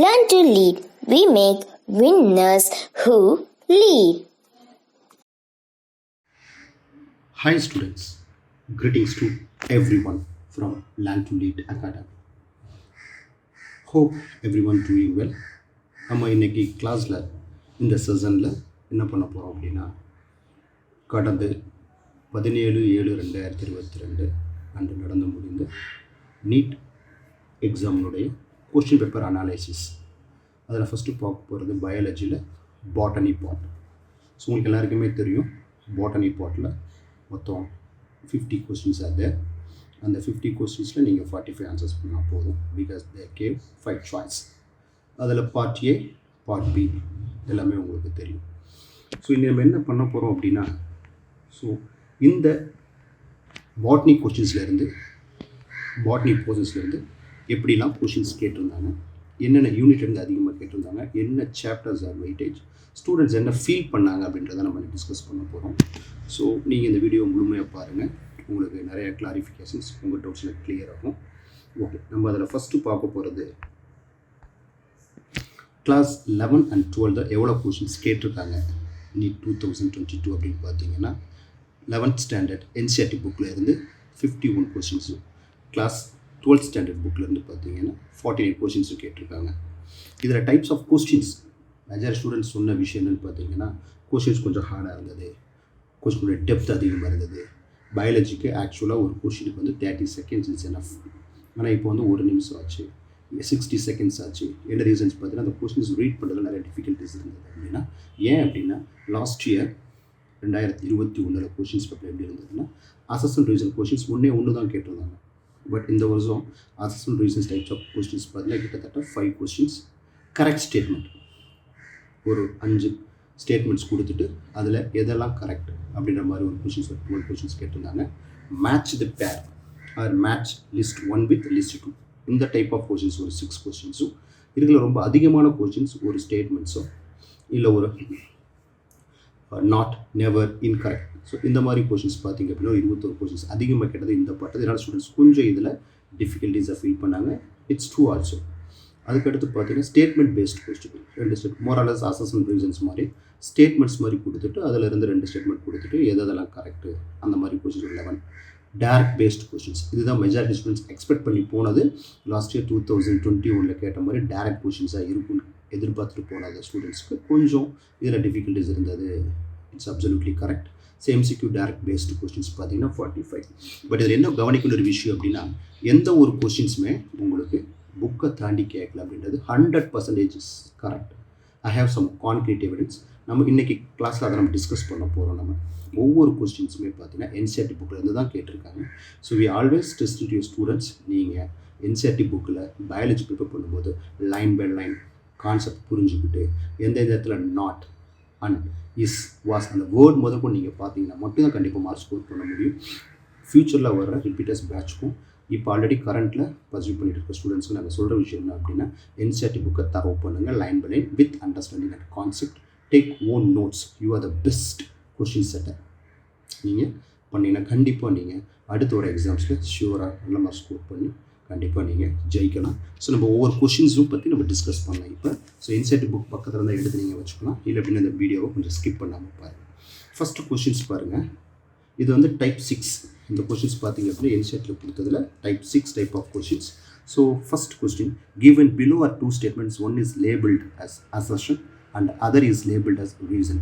Learn to lead. We make winners who lead. Hi students, greetings to everyone from Learn to Lead Academy. Hope everyone doing well. நம்ம இன்னைக்கு கிளாஸில் இந்த செஷனில் என்ன பண்ண போகிறோம் அப்படின்னா, கடந்த 17/7/2022 அன்று நடந்து முடிந்த நீட் எக்ஸாமினுடைய கொஸ்டின் பேப்பர் அனாலிசிஸ். அதில் ஃபஸ்ட்டு பார்க்க போகிறது பயாலஜியில் பாட்டனி பார்ட். ஸோ உங்களுக்கு எல்லாருக்குமே தெரியும், பாட்டனி பார்ட்டில் மொத்தம் 50 கொஸ்டின்ஸ் அது. அந்த 50 கொஸ்டின்ஸில் நீங்கள் 45 ஆன்சர்ஸ் பண்ணால் போதும், பிகாஸ் தே கேவ் 5 சாய்ஸ். அதில் பார்ட் ஏ, பார்ட் பி எல்லாமே உங்களுக்கு தெரியும். ஸோ இங்கே நம்ம என்ன பண்ண போகிறோம் அப்படின்னா, ஸோ இந்த பாட்னி கொஸ்டின்ஸ்லேருந்து, பாட்னி போர்ஷன்ஸ்லேருந்து எப்படிலாம் கொஷின்ஸ் கேட்டிருந்தாங்க, என்னென்ன யூனிட்லேருந்து அதிகமாக கேட்டிருந்தாங்க, என்ன சாப்டர்ஸ் ஆர் வெயிட்டேஜ், ஸ்டூடெண்ட்ஸ் என்ன ஃபீல் பண்ணாங்க அப்படின்றத நம்ம டிஸ்கஸ் பண்ண போகிறோம். ஸோ நீங்கள் இந்த வீடியோ முழுமையாக பாருங்கள், உங்களுக்கு நிறைய கிளாரிஃபிகேஷன்ஸ், உங்கள் டவுட்ஸில் கிளியர் ஆகும். ஓகே, நம்ம அதில் ஃபஸ்ட்டு பார்க்க போகிறது கிளாஸ் 11 and 12 எவ்வளோ கொஷின்ஸ் கேட்டிருக்காங்க நீட் 2022 அப்படின்னு பார்த்தீங்கன்னா, 11th ஸ்டாண்டர்ட் என்சிஆர்டி புக்கில் இருந்து 51 கொஷின்ஸும், கிளாஸ் 12th ஸ்டாண்டர்ட் புக்கிலேருந்து பார்த்தீங்கன்னா 48 கொஷின்ஸும் கேட்டிருக்காங்க. இதில் types of questions majority students சொன்ன விஷயம் என்னென்னு பார்த்தீங்கன்னா, கொஷின்ஸ் கொஞ்சம் ஹார்டாக இருந்தது, கொஷினுடைய டெப்த் அதிகமாக இருந்தது. பயாலஜிக்கு ஆக்சுவலாக ஒரு கொஷினுக்கு வந்து 30 செகண்ட்ஸ் இஸ் எனஃப். ஆனால் இப்போ வந்து 1 நிமிஷம் ஆச்சு, 60 செகண்ட்ஸ் ஆச்சு. என்ன ரீசன்ஸ் பார்த்தீங்கன்னா, அந்த கொஸ்டின்ஸ் ரீட் பண்ணுறதுல நிறைய டிஃபிகல்ட்டிஸ் இருந்தது. அப்படின்னா ஏன் அப்படின்னா, லாஸ்ட் இயர் 2021 கொஷின்ஸ் பேப்பர் எப்படி இருந்ததுன்னா, அசஸ்மெண்ட் ரீசன் கொஷின்ஸ் ஒன்று தான் கேட்டிருந்தாங்க. பட் இந்த வருஷம் assessment reasons types of questions பார்த்தீங்கன்னா கிட்டத்தட்ட 5 கொஸ்டின்ஸ் கரெக்ட் ஸ்டேட்மெண்ட், ஒரு 5 ஸ்டேட்மெண்ட்ஸ் கொடுத்துட்டு அதில் எதெல்லாம் கரெக்ட் அப்படின்ற மாதிரி ஒரு கொஷின்ஸ் கேட்டிருந்தாங்க. Match the pair or match list 1 with list 2, இந்த டைப் ஆஃப் கொஷின்ஸ் ஒரு 6 கொஷின்ஸும், இதில் ரொம்ப அதிகமான கொஷின்ஸ் ஒரு ஸ்டேட்மெண்ட்ஸோ இல்லை ஒரு நாட், நெவர், இன்கரெக்ட். ஸோ இந்த மாதிரி கொஷின்ஸ் பார்த்திங்க அப்படின்னா 21 கொஷின்ஸ் அதிகமாக கேட்டது இந்த பாட்டு. இதனால் ஸ்டூடெண்ட்ஸ் கொஞ்சம் இதில் டிஃபிகல்ட்டிஸை ஃபீல் பண்ணாங்க. It's true also. அதுக்கடுத்து பார்த்தீங்கன்னா statement based question, 2 state மோரலஸ் assessment reasons மாதிரி ஸ்டேட்மெண்ட்ஸ் மாதிரி கொடுத்துட்டு அதில் இருந்து 2 ஸ்டேட்மெண்ட் கொடுத்துட்டு எதெல்லாம் கரெக்டு அந்த மாதிரி கொஸ்டின்ஸ் 11. டைரக்ட் பேஸ்ட் கொஸ்டின்ஸ், இதுதான் மெஜாரிட்டி ஸ்டூடெண்ட்ஸ் எக்ஸ்பெக்ட் பண்ணி போனது. லாஸ்ட் இயர் 2021 கேட்ட மாதிரி டைரக்ட் கொஸ்டின்ஸாக இருக்கும்னு எதிர்பார்த்துட்டு போனது ஸ்டூடெண்ட்ஸ்க்கு கொஞ்சம் இதில் டிஃபிகல்ட்டிஸ் இருந்தது. It's absolutely correct. MCQ direct based questions பார்த்தீங்கன்னா 45. பட் இதில் என்ன கவனிக்கணும் ஒரு விஷயம் அப்படின்னா, எந்த ஒரு கொஸ்டின்ஸுமே உங்களுக்கு புக்கை தாண்டி கேட்கல அப்படின்றது 100% correct. I have some concrete evidence. நம்ம இன்றைக்கி கிளாஸில் அதை நம்ம டிஸ்கஸ் பண்ண போகிறோம். நம்ம ஒவ்வொரு கொஸ்டின்ஸுமே பார்த்தீங்கன்னா என்சிஆர்டி புக்கில் இருந்து தான் கேட்டிருக்காங்க. So we always test your students. நீங்கள் என்சிஆர்டி புக்கில் பயாலஜி ப்ரிப்பேர் பண்ணும்போது லைன் பை லைன் கான்செப்ட் புரிஞ்சுக்கிட்டு எந்த இடத்துல நாட், அண்ட், இஸ், வாஸ் அந்த வேர்ட் முதற்கொண்டு நீங்கள் பார்த்தீங்கன்னா மட்டும்தான் கண்டிப்பாக மார்க் ஸ்கோர் பண்ண முடியும். ஃப்யூச்சரில் வர ரிப்பீட்டர்ஸ் பேட்ச்க்கும் இப்போ ஆல்ரெடி கரண்ட்டில் பர்சியூ பண்ணிட்டு இருக்க ஸ்டூடெண்ட்ஸ்க்கு நாங்கள் சொல்கிற விஷயம் என்ன அப்படின்னா, என்சிஆர்டி புக்கை தரவு பண்ணுங்கள் line by line with understanding and concept. Take own notes. You are the best question setter. நீங்கள் பண்ணிங்கன்னா கண்டிப்பாக நீங்கள் அடுத்த ஒரு எக்ஸாம்ஸில் ஷியூராக நல்ல மார்க் ஸ்கோர் பண்ணி கண்டிப்பாக நீங்கள் ஜெயிக்கலாம். ஸோ நம்ம ஒவ்வொரு கொஷின்ஸும் பற்றி நம்ம டிஸ்கஸ் பண்ணலாம் இப்போ. ஸோ என்சிஆர்டி புக் பக்கத்தில் இருந்தால் எடுத்து நீங்கள் வச்சுக்கலாம், இல்லை அப்படின்னு இந்த வீடியோவை கொஞ்சம் ஸ்கிப் பண்ணாமல் பாருங்கள். ஃபஸ்ட்டு கொஷின்ஸ் பாருங்கள். இது வந்து டைப் 6. இந்த கொஷின்ஸ் பார்த்தீங்க அப்படின்னா என்சிஆர்டியில் கொடுத்ததில் type 6 type of questions. So first question, given below are 2 statements, one is labeled as assertion and other is labeled as reason.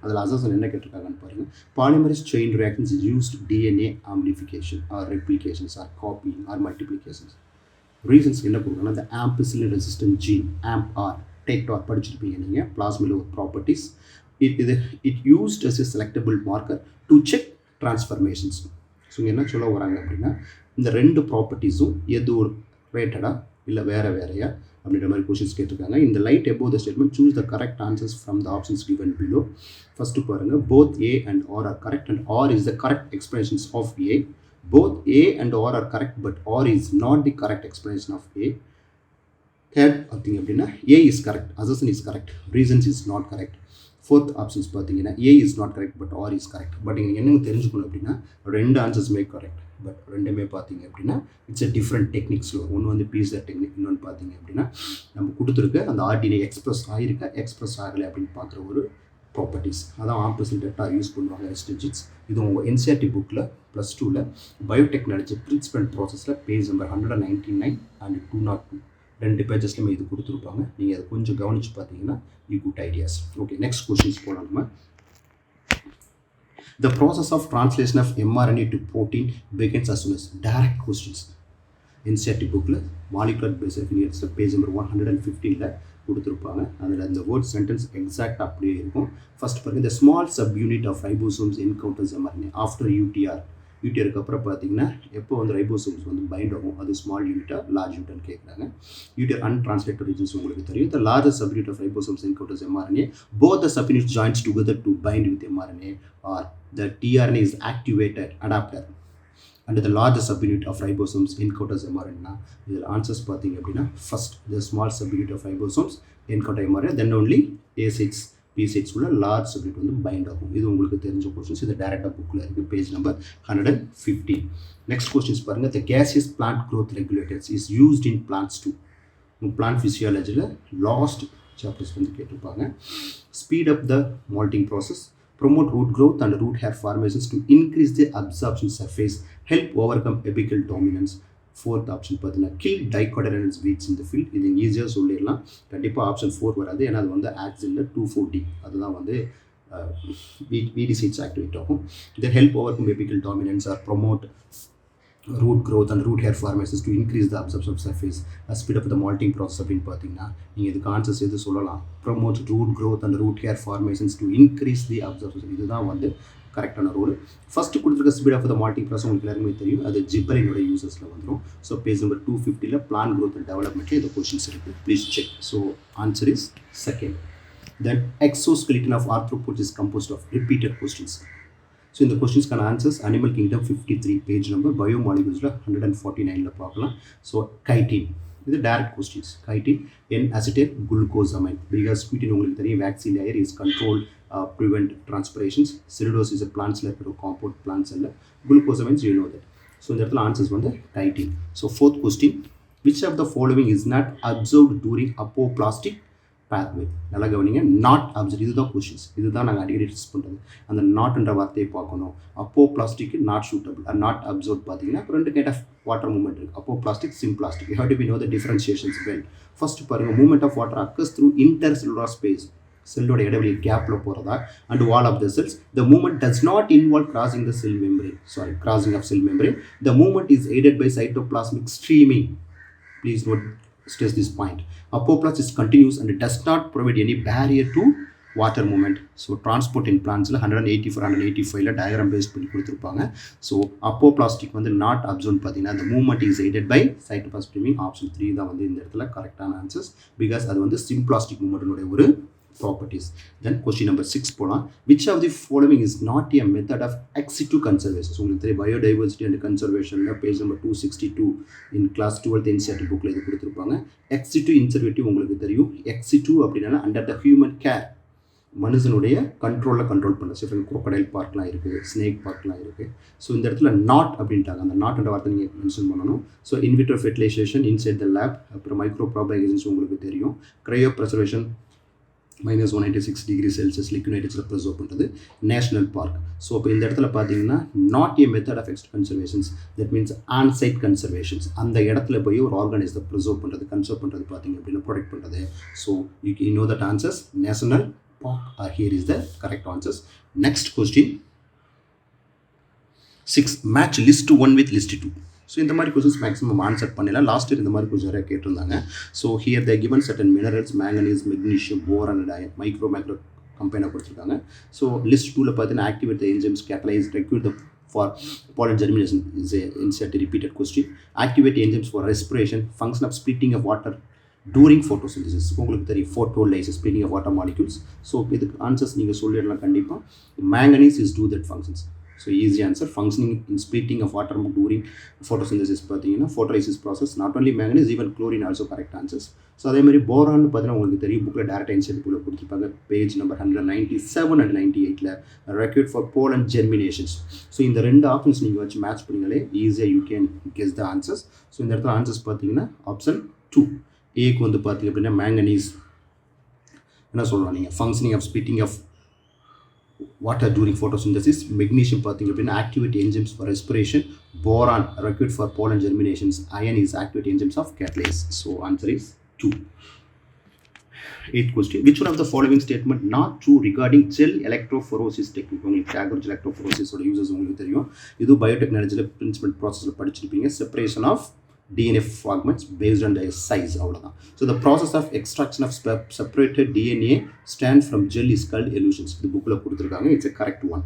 அதில் அசர்ஷன் என்ன கேட்டிருக்காங்கன்னு பாருங்கள். Polymerase chain reactions used DNA amplification or replications or copying or multiplications. Reasons என்ன கொடுக்குறாங்கன்னா, இந்த ampicillin resistant gene amp R tet R படிச்சிருப்பீங்க நீங்கள் பிளாஸ்மில் ஒரு properties. It used as a selectable marker to check transformations. So இங்கே என்ன சொல்ல வராங்க அப்படின்னா, இந்த 2 ப்ராப்பர்ட்டிஸும் எது ஒரு ரேட்டடாக இல்லை வேறையா அப்படின்ற மாதிரி கொஷின்ஸ் கேட்டிருக்காங்க. இந்த light above the statement, choose the correct answers from the options given below. First பாருங்கள், both A and R are correct and R is the correct explanations of A. Both A and R are correct but R is not the correct explanation of A. Third பார்த்தீங்க அப்படின்னா, A is correct, assertion is correct, reasons is not correct. Fourth options பார்த்தீங்கன்னா A is not correct but R is correct. But நீங்கள் என்னங்க தெரிஞ்சுக்கணும் அப்படின்னா ரெண்டு ஆன்சர்ஸுமே correct. But ரெண்டுமே பார்த்தீங்க அப்படின்னா இட்ஸ் அ டிஃப்ரெண்ட் டெக்னிக்ஸ். ஒன்று வந்து பீஸர் டெக்னிக், இன்னொன்று பார்த்தீங்க அப்படின்னா நம்ம கொடுத்துருக்க அந்த ஆர்டினை எக்ஸ்பிரஸ் ஆகிருக்கா எக்ஸ்பிரஸ் ஆகலை அப்படின்னு பார்க்குற ஒரு ப்ராப்பர்ட்டிஸ். அதான் ஆப்போசிட் டெட்டாக யூஸ் பண்ணுவாங்க ரெஸ்டிஜிட்ஸ். இது உங்கள் என்சிஆர்டி புக்கில் ப்ளஸ் 2ல் பயோடெக்னாலஜி பிரின்சிபல் ப்ராசஸில் பேஜ் நம்பர் 199 அண்ட் 202 2 பேஜஸ்லையுமே இது கொடுத்துருப்பாங்க. நீங்கள் அதை கொஞ்சம் கவனித்து பார்த்தீங்கன்னா you good ideas. Okay, next questions போகலாம் நம்ம. The process of translation of mRNA to protein begins as soon as direct questions. NCERT புக்கில் மாலிகுலர் பேஸ் அஃபிலியேட்ஸில் பேஜ் நம்பர் 115ல் கொடுத்துருப்பாங்க. அதில் அந்த வேர்ட் சென்டென்ஸ் எக்ஸாக்டாக அப்படியே இருக்கும். ஃபர்ஸ்ட் பாருங்கள், the small subunit of ribosomes encounters mRNA after UTR. யூடிஆருக்கு அப்புறம் பார்த்தீங்கன்னா எப்போ வந்து ரைபோசோம்ஸ் வந்து பைண்ட் ஆகும், அது ஸ்மால் யூனிட்டாக லார்ஜ் யூனிட்டான்னு கேட்குறாங்க. யூடிஆர் அன்ட்ரான்ஸ்லேட்டட் ரீஜன்ஸ் உங்களுக்கு தெரியும். The largest subunit of ribosomes encounters mRNA. Both the subunits joins together to bind with mRNA, or the tRNA is activated adapter. And the largest subunit of ribosomes encounters mRNA. இதில் answers பார்த்தீங்க அப்படின்னா first the small subunit of ribosomes encounter mRNA, then only A6 P6 உள்ள large subunit வந்து find ஆகும். இது உங்களுக்கு தெரிஞ்ச questions. இது டேரெக்டாக புக்கில் இருக்குது, பேஜ் நம்பர் 115. நெக்ஸ்ட் கொஸ்டின்ஸ் பாருங்கள். The gaseous plant growth regulators is used in plants too. Plant ஃபிசியாலஜியில் லாஸ்ட் சாப்டர்ஸ் வந்து கேட்டிருப்பாங்க. Speed up the malting process, promote root growth and root hair formations to increase the absorption surface, help overcome apical dominance. Fourth option பார்த்தீங்கன்னா kill டைகோடரன்ஸ் weeds இந்த field. இது ஈஸியாக சொல்லிடலாம். கண்டிப்பாக option 4 வராது, ஏன்னா அது வந்து ஆக்சிலில் 240 அதுதான் வந்து வீடிசைட்ஸ் ஆக்டிவேட் ஆகும். இதை help overcome apical dominance or promote root growth and root hair formations to increase the absorption surface, speed up the malting process அப்படின்னு பார்த்தீங்கன்னா நீங்கள் இதுக்கு ஆன்சர்ஸ் எது சொல்லலாம். promote root growth and root hair formations to increase the absorption. இதுதான் வந்து கரெக்டான role. First கொடுத்துருக்க speed of the malting process உங்களுக்கு எல்லாருமே தெரியும், அது ஜிப்பரினோட யூசஸில் வந்துடும். ஸோ பேஜ் நம்பர் 250ல் பிளான் growth and developmentல இந்த கொஸ்டின்ஸ் இருக்குது, please check. So answer is second. Then exoskeleton of arthropods is composed of repeated questions. So இந்த கொஸ்டின்ஸ்க்கான answers animal kingdom 53 page number பயோமாலிகுல்ஸில் 149ல் பார்க்கலாம். ஸோ கைட்டின், இது direct questions. Chitin N acetate glucosamine, because chitin உங்களுக்கு தெரியும் vaccine layer is control prevent transpirations. Cellulose is a plants like compound plants and glucosamines, you know that. So இந்த இடத்துல answers வந்து chitin. So fourth question, which of the following is not absorbed during apoplastic pathway? நல்லா கவனிங்க, not observe. இதுதான் questions, இதுதான் நாங்கள் அடிக்கடி discuss பண்ணுறது. அந்த நாட்ன்ற வார்த்தையை பார்க்கணும். Apoplastic not suitable, not observe பார்த்தீங்கன்னா ரெண்டு கைண்ட் ஆஃப் வாட்டர் மூவ்மெண்ட் இருக்குது, apoplastic symplastic. You have to be know the differentiations well. First பாருங்கள், movement of water occurs through intercellular space, செல்லோட இடைவெளி கேப்பில் போகிறதா, and wall of the cells. The movement does not involve crossing the cell membrane, crossing of cell membrane. The movement is aided by cytoplasmic streaming. Please note stress this point. Apoplasm is continuous and does not provide any barrier to water movement. So transport in plants 184 185ல diagram based பண்ணி கொடுத்துருப்பாங்க. So அப்போபிளாஸ்டிக் வந்து not observe பார்த்தீங்கன்னா the movement is aided by cytoplasmic streaming. Option 3 தான் வந்து இந்த இடத்துல கரெக்டான answers, because அது வந்து சிம்பிளாஸ்டிக் மூவ்மெண்ட்னுடைய ஒரு properties. Then question number 6 போலாம். Which of the following is not a method of ex situ conservation? So உங்களுக்கு தெரியும் biodiversity and conservation page number 262 in class 12th NCERT புக்கில் இது கொடுத்துருப்பாங்க. ex situ conservative உங்களுக்கு தெரியும். ex situ அப்படின்னா under the human care, மனுஷனுடைய கண்ட்ரோலில் கண்ட்ரோல் பண்ண சில crocodile பார்க்லாம் இருக்குது, ஸ்னேக் பார்க்லாம் இருக்குது. ஸோ இந்த இடத்துல நாட் அப்படின்ட்டாங்க, அந்த நாட்ன்ற வார்த்தை நீங்கள் மென்ஷன் பண்ணணும். So in vitro fertilisation inside the lab, அப்புறம் மைக்ரோ ப்ராபகேஷன்ஸ் உங்களுக்கு தெரியும். Cryopreservation -196 degree Celsius liquid நைட்ரேட்டில் ப்ரிசர்வ் பண்ணுறது, நேஷனல் பார்க். ஸோ இப்போ இந்த இடத்துல பார்த்தீங்கன்னா not a method of ex conservations, that means onsite conservations. அந்த இடத்துல போய் ஒரு ஆர்கானிசத்தை ப்ரிசர்வ் பண்ணுறது, கன்சர்வ் பண்ணுறது பார்த்தீங்க அப்படின்னா ப்ரொடெக்ட் பண்ணுறது. So you know that answers, national park. Here is the correct answers. Next question 6, match list 1 with list 2. So இந்த மாதிரி கொஸ்டின்ஸ் மேக்ஸிமம் ஆன்சர் பண்ணலாம். லாஸ்ட் இயர் இந்த மாதிரி கொஸ்டின் நிறைய கேட்டிருந்தாங்க. So here the given certain minerals, manganese, magnesium, boron and iron, micro கம்பைனாக கொடுத்துருக்காங்க. So list 2ல பார்த்தீங்கன்னா activate the enzymes catalyse require the for pollen germination is a insert repeated question. Activate enzymes for respiration, function of splitting of water during photosynthesis. உங்களுக்கு தெரியும் photolysis, splitting of water molecules. So இதுக்கு answers நீங்கள் சொல்லிடலாம் கண்டிப்பாக. Manganese is do that functions. So easy answer. Functioning in splitting of water during photosynthesis பார்த்தீங்கன்னா photolysis process, not only manganese even chlorine also correct answers. So அதேமாதிரி boron பார்த்தீங்கன்னா உங்களுக்கு தெரியும், புக்கில் டேரக்ட் என்செட் புக்கில் கொடுத்துருப்பாங்க, page number 197 and 98 required for pollen germinations. So இந்த ரெண்டு ஆப்ஷன்ஸ் நீங்கள் வச்சு மேட்ச் பண்ணிங்களே ஈஸியாக you can guess the answers. So இந்த இடத்துல ஆன்சர்ஸ் பார்த்தீங்கன்னா ஆப்ஷன் 2 ஏக்கு வந்து பார்த்தீங்க அப்படின்னா மேங்கனீஸ் என்ன சொல்கிறோம் நீங்கள், functioning of splitting of water during photosynthesis. Magnesium பார்த்தீங்க அப்படின்னா activate enzymes for respiration. Boron required for pollen germinations. Iron is activate enzymes of catalase. So answer is 2. 8th question. Which one of the following statement not true regarding gel electrophoresis technique? உங்களுக்கு average electrophoresis ஓட uses உங்களுக்கு தெரியும். இது biotechnologyல principal processல படிச்சிருப்பீங்க. Separation of DNA fragments based on their size. அவ்வளவுதான். So the process of extraction of separated DNA strand from gel is called elutions. இந்த புக்ல கொடுத்திருக்காங்க. It's a correct one.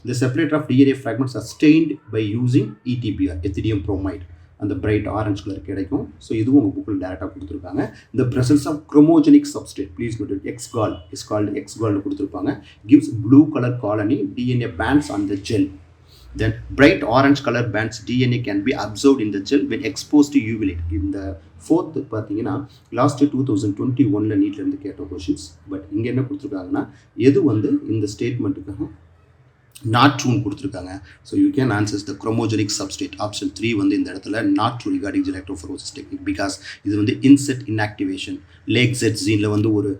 The separator of DNA fragments are stained by using ETBR, ethidium bromide. அந்த bright orange colour கிடைக்கும். So இதுவும் உங்கள் புக்கில் டேரெக்டாக கொடுத்துருக்காங்க. இந்த presence of chromogenic substrate, please note it, XGAL is called XGAL கொடுத்துருப்பாங்க, gives blue color colony DNA bands on the gel. Then bright orange color bands DNA can be absorbed in the gel when exposed to UV light. இந்த fourth பார்த்தீங்கன்னா last 2021ல நீட்ல இருந்து கேட்ட questions. But இங்கே என்ன கொடுத்துருக்காங்கன்னா எது வந்து இந்த ஸ்டேட்மெண்ட்டுக்காக நாட் ட்ரூன்னு கொடுத்துருக்காங்க. So you can answers the chromogenic substrate. Option 3 வந்து இந்த இடத்துல not true regarding electrophoresis technique, because இது வந்து இன்செட் இன்ஆக்டிவேஷன். லேக் ஜெட் ஜீனில் வந்து ஒரு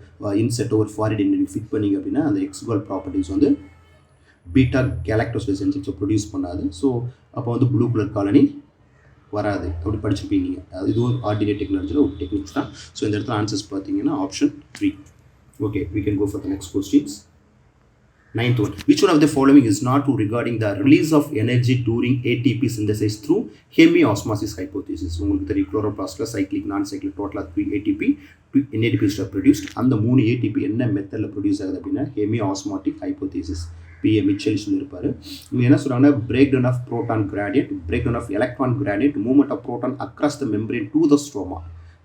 இன்செட்டோ ஒரு ஃபாரின் நீங்கள் ஃபிட் பண்ணிங்க அப்படின்னா அந்த எக்ஸ்கால் ப்ராப்பர்ட்டிஸ் வந்து பீட்டா கேலக்டோஸ்பேஸ் என்சைம்ஸை ப்ரொடியூஸ் பண்ணாது. ஸோ அப்போ வந்து ப்ளூ கலர் காலனி வராது. அப்படி படிச்சிருப்பீங்க. இதுவும் ஆர்டினேட் டெக்னாலஜியில் ஒரு டெக்னிக்ஸ் தான். ஸோ இந்த இடத்துல ஆன்சர்ஸ் பார்த்தீங்கன்னா option 3. Okay, we can go for the next questions. 9th one. Which one of the following is not true regarding the release of energy during ATP synthesis through hemiosmosis hypothesis? உங்களுக்கு தெரியும் chloroplastல cyclic non-cyclic total 3 ATP 2 NADPs are produced. அந்த 3 ATP என்ன மெத்தடில் produce ஆகுது அப்படின்னா ஹெமியாஸ்மாட்டிக் hypothesis. P.A. Mitchell சொல்லியிருப்பாரு. இங்கே என்ன சொல்கிறாங்கன்னா break down of proton gradient, break down of electron gradient, movement of proton across the membrane to the stroma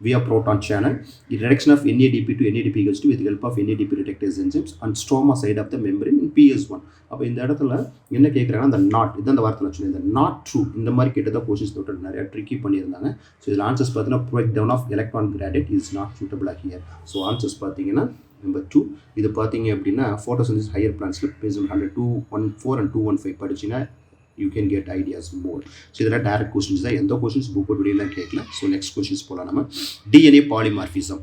via proton channel, the reduction of NADP to NADP H2 with the help of NADP reductase enzymes and stroma side of the membrane in PS1. அப்போ இந்த இடத்துல என்ன கேட்குறாங்கன்னா அந்த not, இது அந்த வார்த்தை வச்சுருந்தேன், இந்த நாட் ட்ரூ இந்த மாதிரி கேட்டதான் கொஷின்ஸ் தொட்டு நிறையா ட்ரிக்கி பண்ணியிருந்தாங்க. ஸோ இதில் ஆன்சர்ஸ் பார்த்தீங்கன்னா break down of electron gradient is not suitable here. So answers பார்த்தீங்கன்னா நம்பர் 2. இது பார்த்தீங்க அப்படின்னா ஃபோட்டோசிந்தசிஸ் ஹையர் பிளான்ஸில் பேஜ் 214 and 215 படிச்சிங்கன்னா you can get ideas more. So இதெல்லாம் direct questions தான், எந்த questions book or video கேட்கல. So next questions போலாம் நம்ம. DNA polymorphism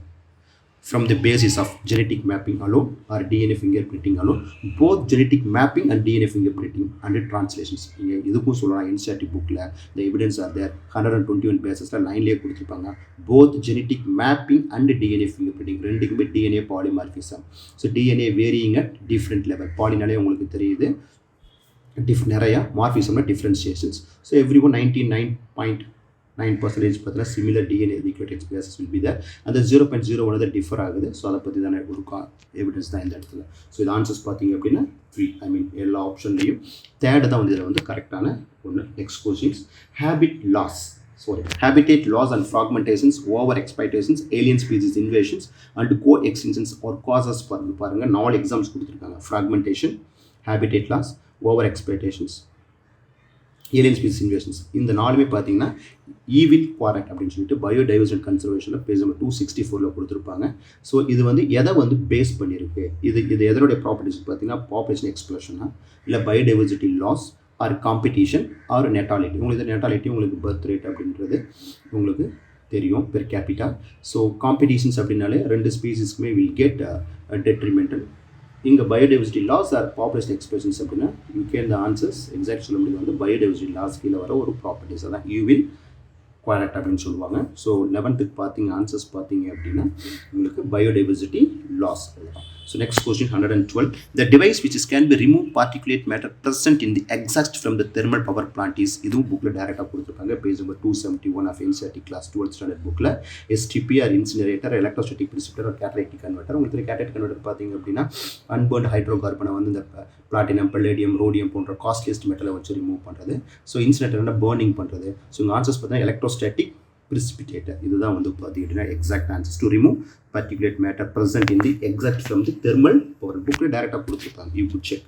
from the basis of genetic mapping alone or DNA fingerprinting alone. Both genetic mapping and DNA fingerprinting and translations. இதுக்கும் சொல்லலாம் NCERT bookல the evidence are there. 121 basesல 9லேயே கொடுத்துருப்பாங்க. Both genetic mapping and DNA fingerprinting ரெண்டுக்குமே DNA polymorphism. So DNA varying at different level. Polyனாலே உங்களுக்கு தெரியுது நிறையா, மார்ஃபிசம்னா differentiations. So every one 99.9% பார்த்தீங்கன்னா similar DNA nucleotide bases will be there. அந்த 0.01 தான் டிஃபர் ஆகுது. ஸோ அதை பற்றி தானே ஒரு எவிடன்ஸ் தான் இந்த இடத்துல. ஸோ இது ஆன்சர்ஸ் பார்த்தீங்க அப்படின்னா 3, ஐ மீன் எல்லா ஆப்ஷன்லையும் தேர்டு தான் வந்து இதில் வந்து கரெக்டான ஒன்று. Next questions. Habitat loss and fragmentations, over exploitations, alien species invasions and co-extinctions or causes பாருங்க 4 எக்ஸாம்ஸ் கொடுத்துருக்காங்க. fragmentation, habitat loss, over exploitations, alien species invasions. இந்த 4மே பார்த்தீங்கன்னா ஈவில் குவாரண்ட் அப்படின்னு சொல்லிட்டு பயோடைவர்சிட்டி கன்சர்வேஷனில் பேஜ் நம்பர் 264ல கொடுத்துருப்பாங்க. ஸோ இது வந்து எதை வந்து பேஸ் பண்ணியிருக்கு, இது எதனுடைய ப்ராப்பர்ட்டிஸ் பார்த்தீங்கன்னா பாப்புலேஷன் எக்ஸ்ப்ளோஷனா இல்லை biodiversity loss or competition or natality. உங்களுக்கு நெட்டாலிட்டி உங்களுக்கு பர்த் ரேட் அப்படின்றது உங்களுக்கு தெரியும் பெர் கேபிட்டா. ஸோ காம்படிஷன்ஸ் அப்படின்னாலே 2 ஸ்பீசிஸ்க்குமே வில் கெட் டெட்ரிமெண்டல். இங்கே biodiversity loss or population expressions அப்படின்னா you can the answers exact சொல்ல முடியாது. வந்து பயோடைவர்சிட்டி லாஸ் கீழே வர ஒரு ப்ராப்பர்ட்டிஸ் அதான் யூ வில் குவாரண்ட் அப்படின்னு சொல்லுவாங்க. ஸோ 11th பார்த்தீங்க ஆன்சர்ஸ் பார்த்தீங்க அப்படின்னா உங்களுக்கு biodiversity loss. So next question 112. The device which can be remove particulate matter present in the exhaust from the thermal power plant is, இதுவும் புக்கில் டேரெக்டாக கொடுத்துருக்காங்க. Page number 271 of NCERT class 12th standard புக்கில். STP or incinerator, electrostatic precipitator ஒரு catalytic converter. உங்களுக்கு catalytic converter பார்த்தீங்க அப்படின்னா unburnt hydro கார்பனை வந்து இந்த பிளாட்டினம், பல்லேடியம், ரோடியம் போன்ற காஸ்ட்லியஸ்ட் மெட்டலை வச்சு ரிமூவ் பண்ணுறது. ஸோ இன்சினரேட்டர் பர்னிங் பண்ணுறது. ஸோ உங்கள் ஆன்சர்ஸ் பார்த்தீங்கன்னா எலக்ட்ரோஸ்டாட்டிக் precipitator. இதுதான் வந்து பார்த்தீங்கன்னா exact answers to remove particulate matter present in the exhaust from the thermal power. புக்கில் டேரெக்டாக கொடுத்துருப்பாங்க. You good check.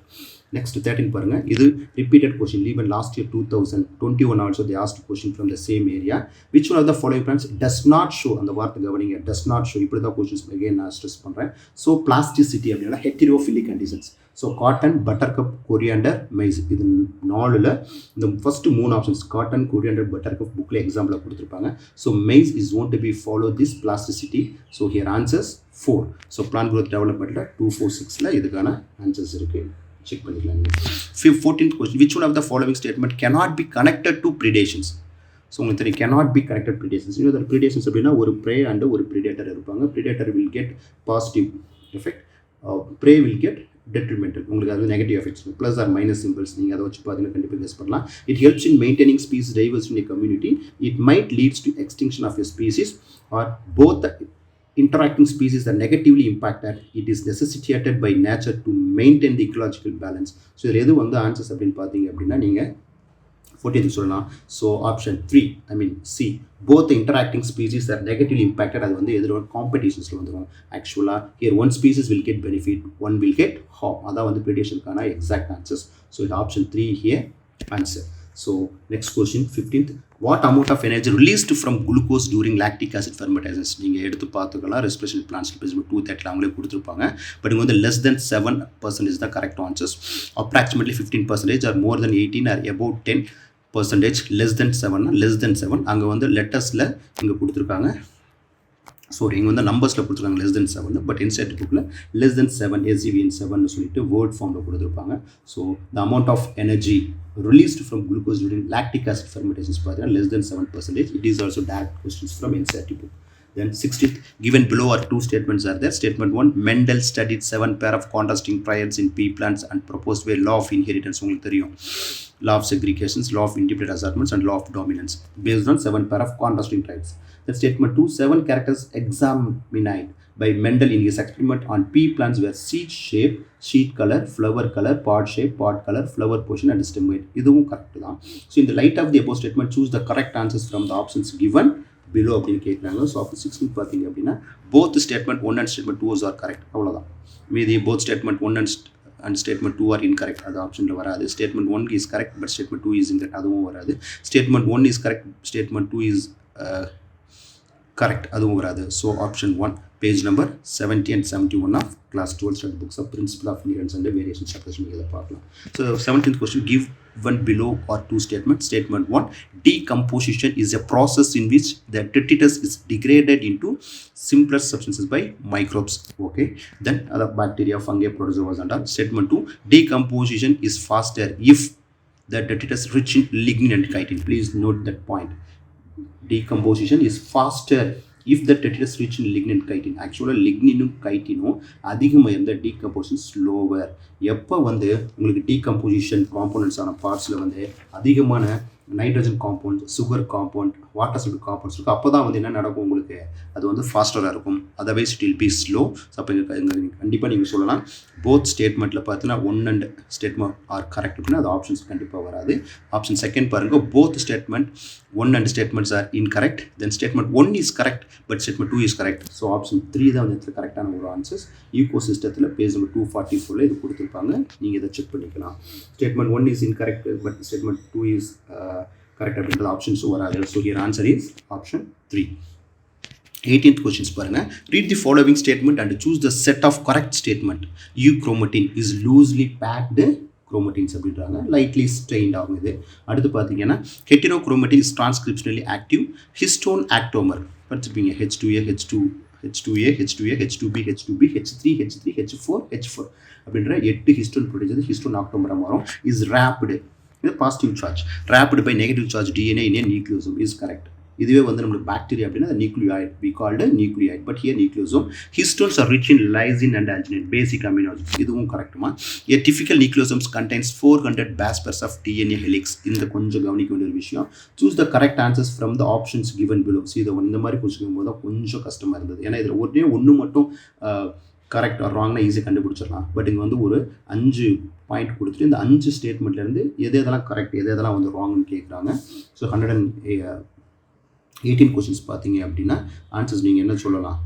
Next 13 பாருங்க, இது repeated question. Even last year 2021 also they asked question from the same area. Which one of the following plants does not show, அந்த வார்த்தை கவனிங்க, does not show, இப்படி தான் questions again நான் stress பண்ணுறேன். So plasticity அப்படின்னா heterophilic conditions. So cotton, buttercup, coriander, maize, இது 4ல் இந்த first 3 options cotton, coriander, buttercup புக்கில் எக்ஸாம்பிளாக கொடுத்துருப்பாங்க. So maize is owned to be follow this plasticity. So here answers 4. So plant growth டெவலப்மெண்ட்டில் 246ல் இதுக்கான ஆன்சர்ஸ் இருக்குது, செக் பண்ணிக்கலாம். 14th question, which one of the following statement cannot be connected to predations? So உங்களுக்கு தெரியும் cannot be connected predations. இன்னொரு predations அப்படின்னா ஒரு prey அண்ட் ஒரு predator இருப்பாங்க. predator will get positive effect, prey will get detrimental. உங்களுக்கு அது negative effects, plus or minus symbols, நீங்கள் அதை வச்சு பார்த்தீங்கன்னா கண்டிப்பாக கெஸ் பண்ணலாம். It helps in maintaining species diversity in community. It might leads to extinction of a species or both the interacting species are negatively impacted. It is necessitated by nature to maintain the ecological balance. So இதில் எது வந்து answers அப்படின்னு பார்த்தீங்க அப்படின்னா நீங்கள் 14th சொல்லலாம். So option 3, I mean C, both interacting species are negatively impacted. அது வந்து எதிரோட காம்படிஷன்ஸில் வந்துடும். ஆக்சுவலாக here one species will get benefit, one will get harm. அதான் வந்து ப்ரிடேஷனுக்கான எக்ஸாக்ட் ஆன்சர்ஸ். ஸோ இது option 3 here answer. So next question 15th, what amount of energy released from glucose during lactic acid fermentation? நீங்கள் எடுத்து பார்த்துக்கலாம், respiration plans page 230 அவங்களே கொடுத்துருப்பாங்க. But இங்கே வந்து less than 7% is the correct answers. Approximately 15% or more than 18 or about 10%, less than 7, less than 7 அங்கே வந்து லெட்டர்ஸில் இங்கே கொடுத்துருக்காங்க. சாரி, இங்கே வந்து நம்பர்ஸில் கொடுத்துருக்காங்க less than 7, பட் இன்சைட் புக்கில் less than 7 SGVN 7 சொல்லிட்டு வேர்ட் ஃபார்மில் கொடுத்துருப்பாங்க. So the amount of energy released from glucose during lactic acid fermentations பார்த்தீங்கன்னா less than 7%. It is also direct questions from NCERT book. Then 16th, given below are 2 statements are there. Statement 1, Mendel studied 7 pair of contrasting triads in pea plants and proposed a law of inheritance. உங்களுக்கு தெரியும், law of segregations, law of independent assortments and law of dominance based on 7 pair of contrasting triads. Then statement 2, 7 characters examined by Mendel in his experiment on pea plants were seed shape, seed color, flower color, pod shape, pod color, flower portion and stem weight. இதுவும் correct தான். So in the light of the above statement, choose the correct answers from the options given below அப்படின்னு கேட்குறாங்க. So அப்போ 16 பார்த்தீங்க அப்படின்னா both statement 1 and statement 2 are correct. அவ்வளோதான். மீதி both statement 1 and statement 2 are incorrect. அது ஆப்ஷனில் வராது. statement 1 is correct but statement 2 is incorrect. அதுவும் வராது. statement 1 is correct, statement 2 is correct. அதுவும் வராது. So option 1, page number 70 and 71 of class 12 study books of principle of inheritance and variation chapters நீங்கள் இதை பார்க்கலாம். So 17th question, give one below or 2 statements. Statement 1, decomposition is a process in which the detritus is degraded into simpler substances by microbes. Okay, then other bacteria, fungi, protozoas and all. Statement 2, decomposition is faster if the detritus rich in lignin and chitin. Please note that point. Decomposition is faster if the detritus rich in lignin and chitin. Actually ligninum chitinum அதிகமாக இருந்தால் decomposition slower. எப்போ வந்து உங்களுக்கு decomposition components ஆன பார்ட்ஸில் வந்து அதிகமான nitrogen compound, sugar compound, water salt compounds இருக்கும், அப்போ தான் வந்து என்ன நடக்கும், உங்களுக்கு அது வந்து ஃபாஸ்டராக இருக்கும். Otherwise it will be slow. So அப்போ கண்டிப்பாக நீங்கள் சொல்லலாம் போத் ஸ்டேட்மெண்ட்டில் பார்த்தீங்கன்னா 1 and ஸ்டேட்மெண்ட் ஆர் கரெக்ட் அப்படின்னா அது ஆப்ஷன்ஸ் கண்டிப்பாக வராது. ஆப்ஷன் செகண்ட் பாருங்கள், both statement 1 and statements are incorrect. Then statement 1 is correct but statement 2 is correct. So option 3 தான் வந்து இடத்துல கரெக்டான ஒரு ஆன்சர்ஸ். ஈகோ சிஸ்டத்தில் பேஜ் நம்பர் 244 இது கொடுத்துருப்பாங்க, நீங்கள் இதை செக் பண்ணிக்கலாம். Statement 1 is incorrect but statement 2 is correct அப்படின்றது ஆப்ஷன்ஸும் வராது. So here answer is option 3. 18th questions பாருங்க. Read the following statement and choose the set of correct statement. Euchromatin is loosely packed chromatins அப்படின்றாங்க, lightly ஸ்ட்ரெயின்ட் ஆகும். இது அடுத்து பார்த்தீங்கன்னா heterochromatin is transcriptionally active. Histone actomer படிச்சிருப்பீங்க, H2A, H2A, H2A, H2B, H2B, H3, H3, H4, H4 அப்படின்ற 8 histone proteins histone ஆக்டோமரா மாறும். Is wrapped, இது positive charge, wrapped by negative charge DNA in a nucleosome is correct. இதுவே வந்து நம்மளுக்கு bacteria அப்படின்னா nucleoid, we called nucleoid, but here nucleosome. Histones are rich in lysine and arginine, basic amino acids, இதுவும் கரெக்டுமா. A typical nucleosomes contains 400 base pairs of DNA helix. இந்த கொஞ்சம் கவனிக்க வேண்டிய ஒரு விஷயம். Choose the correct answers from the options given below. So இதை இந்த மாதிரி கொஸ்டின் போது தான் கொஞ்சம் கஷ்டமாக இருந்தது, ஏன்னா இதில் ஒன்று மட்டும் கரெக்ட் ஆர் ராங்னா ஈஸியாக கண்டுபிடிச்சிடலாம். பட் இங்கே வந்து ஒரு 5 பாயிண்ட் கொடுத்துட்டு இந்த 5 ஸ்டேட்மெண்ட்லேருந்து எது எதெல்லாம் கரெக்ட் எது எதெல்லாம் வந்து ராங்னு கேட்குறாங்க. ஸோ 118 கொஸ்டின்ஸ் பார்த்தீங்க அப்படின்னா ஆன்சர்ஸ் நீங்கள் என்ன சொல்லலாம்.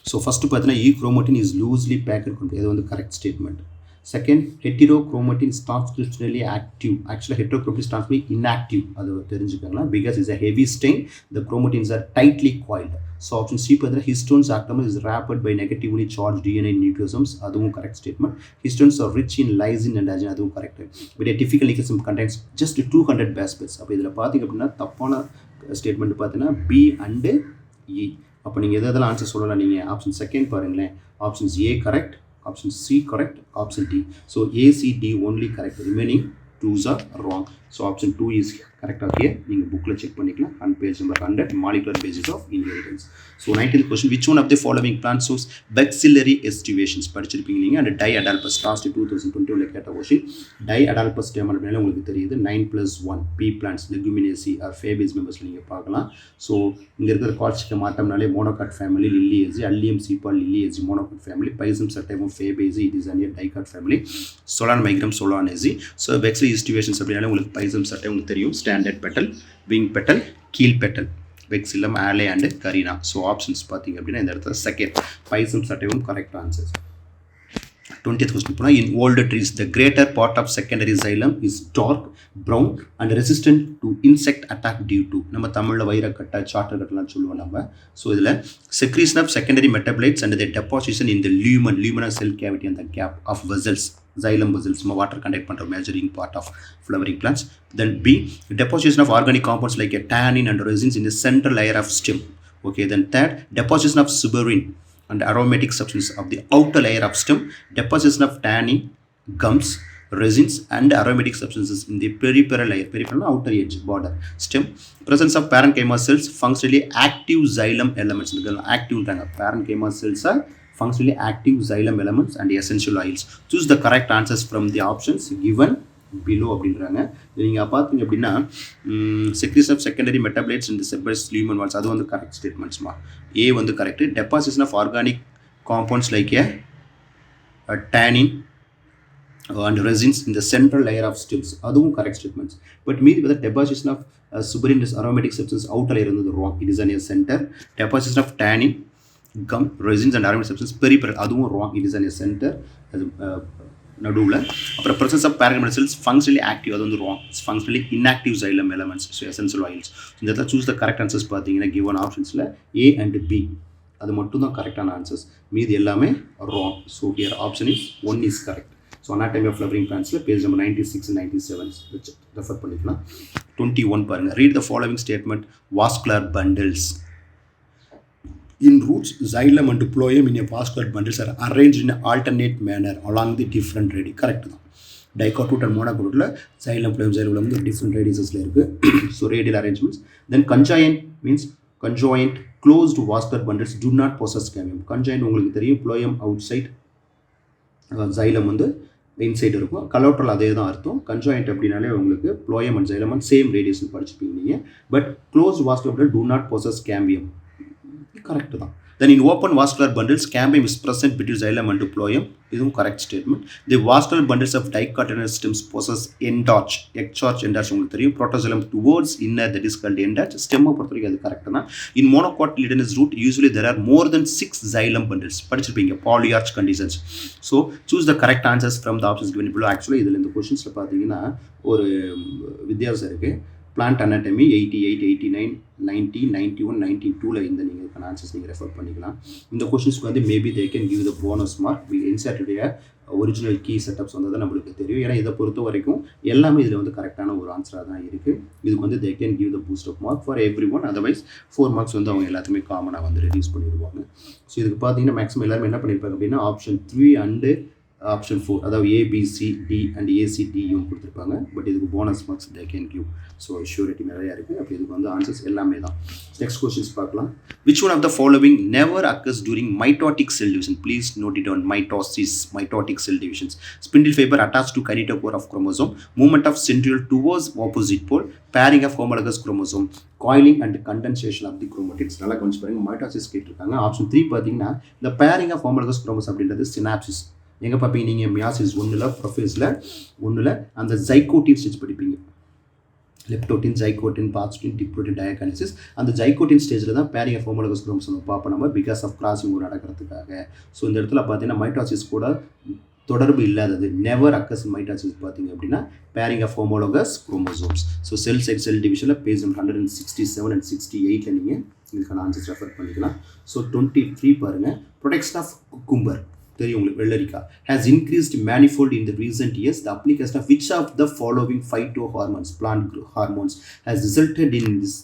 ஸோ ஃபஸ்ட்டு பார்த்தீங்கன்னா ஈக்ரோமட்டின் இஸ் லூஸ்லி பேக்கட், இது வந்து correct statement. Second, heterochromatin is transcriptionally active. Actually, heterochromatin is transcriptionally inactive. அது தெரிஞ்சுக்கங்களா, because it's a heavy stain. The chromatins are tightly coiled. So option C பார்த்தா histones atom is wrapped by negatively charged DNA nucleosomes. அதுவும் correct statement. Histones are rich in lysine and arginine. அதுவும் correct. But a typical nucleosome contains just 200 base pairs. அப்போ இதில் பார்த்தீங்க அப்படின்னா தப்பான statement பார்த்தீங்கன்னா B and E. அப்போ நீங்கள் எதெல்லாம் ஆன்சர் சொல்லலாம், நீங்கள் ஆப்ஷன் செகண்ட் பாருங்களேன். Options A correct, option C correct, option D. So A, C, D only correct. Remaining 2s are wrong. So option 2 is correct. Okay, நீங்கள் புக்கில் செக் பண்ணிக்கலாம். On page number 100, molecular basis of inheritance. So 19th question, which one of the following plant shows maxillary estivations? படிச்சிருப்பீங்க நீங்கள். and diadalpus last 2021 கேட்ட question. diadalpus term அப்படினால உங்களுக்கு தெரியுது 9+1 P plants, leguminaceae or Fabaceae members நீங்கள் பார்க்கலாம். So இங்கே இருக்கிற கால்சிக்க மாட்டம்னாலே மோனோகாட் ஃபேமிலி, லில்லியேசி, அல்லியம் சீப்பால் லில்லியேசி மோனோகாட் ஃபேமிலி, பைசம் சட்டைமும் ஃபேபேசி, இட் இஸ் அனியர் டைகாட் ஃபேமிலி, சொலான் மைக்ரம் சொலானேசி. ஸோ வெக்ஸி இஸ்டிவேஷன்ஸ் அப்படினால உங்களுக்கு பைசம் சட்டை உங்களுக்கு தெரியும். Standard petal, wing petal, keel petal, vexillum, alae and carina. So options பார்த்தீங்க அப்படின்னா இந்த இடத்துல செகண்ட் பைசம் சட்டையும் கரெக்ட் ஆன்சர்ஸ். 20th question போனால், in older trees the greater part of secondary xylem is dark brown and resistant to insect attack due to, நம்ம தமிழில் வைரக்கட்டை chatter கட்டெல்லாம் சொல்லுவோம் நம்ம. ஸோ இதில் secretion of secondary metabolites and the deposition in the luminous cell cavity and the gap of vessels, xylem vessels, water contact பண்ணுற measuring part of flowering plants. Then B, deposition of organic compounds like a tannin and resins in the central layer of stem. Okay, then third, deposition of suberin and aromatic substance of the outer layer of stem, deposition of tannin, gums, resins and aromatic substances in the peripheral layer, peripheral outer edge border stem, presence of parenchyma cells, functionally active xylem elements. active parenchyma cells are functionally active xylem elements and essential oils. Choose the correct answers from the options given below அப்படின்றாங்க. நீங்கள் பார்த்தீங்க அப்படின்னா secretion of secondary metabolites in the sebaceous lumen walls, அது வந்து correct ஸ்டேட்மெண்ட்ஸ்மா. ஏ வந்து correct. deposition of organic compounds like a tannin and resins in the central layer of stems, அதுவும் correct statements. But மீதி வந்து deposition of suberin aromatic substance outer layer இருந்தது wrong. it is in a center. deposition of tannin, gum, resins and aromatic substance peripheral, அதுவும் wrong. it is in a center. அது நடுவில். அப்புறம் presence of parenchyma cells functionally active, அது வந்து wrong. it's functionally inactive xylem elements, so essential oils. இந்த இடத்துல choose the correct answers பார்த்தீங்கன்னா given optionsல A and B அது மட்டும் தான் கரெக்டான ஆன்சர்ஸ், மீதி எல்லாமே wrong. so here option is 1 is correct. so anatomy of flowering plantsல பேஜ் நம்பர் 96 and 97 வச்சு ரெஃபர் பண்ணிக்கலாம். 21 பாருங்க. read the following statement, vascular bundles. In roots, xylem and phloem in a vascular bundles are arranged in an alternate manner along the different radii. Correct தான். Dichotute and monocotyle xylem, phloem, xylem வந்து different radiusல இருக்கு. So radial arrangements. Then conjoint means conjoint closed vascular bundles do not possess cambium. Conjoint உங்களுக்கு தெரியும், phloem outside, xylem வந்து inside இருக்கும். கலோட்ரல் அதே தான் அர்த்தம். கன்ஜாயிண்ட் அப்படின்னாலே உங்களுக்கு phloem and xylem and same ரேடியஸ்னு படிச்சுப்பீங்க நீங்கள். But closed vascular bundle do not possess cambium. Correct தான். then in open vascular bundles cambium is present between xylem and phloem, இதுவும் correct statement. the vascular bundles of dichotomous stems possess endarch, exarch endarch உங்களுக்கு தெரியும். protoxylem towards inner, that is called endarch. ஸ்டெம்மை பொறுத்த வரைக்கும் அது correct தான். in monocotyledonous root usually there are more than 6 xylem bundles, படிச்சிருப்பீங்க polyarch conditions. so choose the correct answers from the options given below. ஆக்சுவலாக இதில் இந்த கொஷின்ஸில் பார்த்தீங்கன்னா ஒரு வித்தியாசம் இருக்குது. பிளான்ட் அனாட்டமி 88, 89, 90, 91, 92ல இந்த நீங்கள் ஆன்சர்ஸ் நீங்கள் ரெஃபர் பண்ணிக்கலாம். இந்த கொஷின்ஸ்க்கு வந்து maybe they can give the bonus mark. இன்சர்ட்டுடைய ஒரிஜினல் கீ செட்டப்ஸ் வந்தது நம்மளுக்கு தெரியும். ஏன்னா இதை பொறுத்த வரைக்கும் எல்லாமே இதில் வந்து கரெக்டான ஒரு ஆன்சராக தான் இருக்குது. இதுக்கு வந்து they can give the boost of mark for every one. Otherwise 4 marks வந்து அவங்க எல்லாத்துமே காமனாக வந்து ரெடியூஸ் பண்ணிடுவாங்க. ஸோ இதுக்கு பார்த்தீங்கன்னா மேக்ஸிமம் எல்லாருமே என்ன பண்ணியிருப்பாங்க அப்படின்னா ஆப்ஷன் 3 அண்டு ஆப்ஷன் 4, அதாவது ABCD அண்ட் ACDயும் கொடுத்துருப்பாங்க. பட் இதுக்கு bonus marks they can give. So surety நிறையா இருக்குது. அப்போ இதுக்கு வந்து ஆன்சர்ஸ் எல்லாமே தான். நெக்ஸ்ட் கொஸ்டின்ஸ் பார்க்கலாம். Which one of the following never occurs during mitotic cell division? Please note it on mitosis, mitotic cell divisions. Spindle fibre attach to kinetochore of chromosome, movement of centriole towards opposite pole, pairing of homologous chromosome, coiling and condensation of the chromatics. நல்லா கொஞ்சம் பாருங்க. Mitosis கேட்டிருக்காங்க. Option 3 பார்த்தீங்கன்னா இந்த bearing of homologous chromosome அப்படின்றது synopsis. எங்கே பார்ப்பீங்க நீங்கள்? மியாசிஸ் 1ல், ப்ரொஃபேஸில் 1ல் அந்த ஜைகோட்டின் ஸ்டேஜ் படிப்பீங்க. Leptotene, zygotene, Bastin, டிப்ரோட்டின், டயகாலிசிஸ். அந்த ஜைகோட்டின் ஸ்டேஜில் தான் பேரிங் ஆஃப் ஹோமோலகஸ் குரோமோசோம் பார்ப்போம் நம்ம, பிகாஸ் ஆஃப் கிராசிங் நடக்கிறதுக்காக. ஸோ இந்த இடத்துல பார்த்தீங்கன்னா மைட்டோசிஸ் கூட தொடர்பு இல்லாதது never occurs in mitosis பார்த்தீங்க அப்படின்னா pairing of homologous chromosomes. So cell சைட் செல் டிவிஷனில் பேஜ் நம்பர் 167 and 68 நீங்கள் இதுக்கான ஆன்சர்ஸ் ரெஃபர் பண்ணிக்கலாம். ஸோ 23 பாருங்கள், ப்ரொடெக்ஷன் ஆஃப் குக்கும்பர் தெரியும் உங்களுக்கு, வெள்ளரிக்காய் has increased manifold in the recent years. The application of which of the following phytohormones, plant hormones, has resulted in this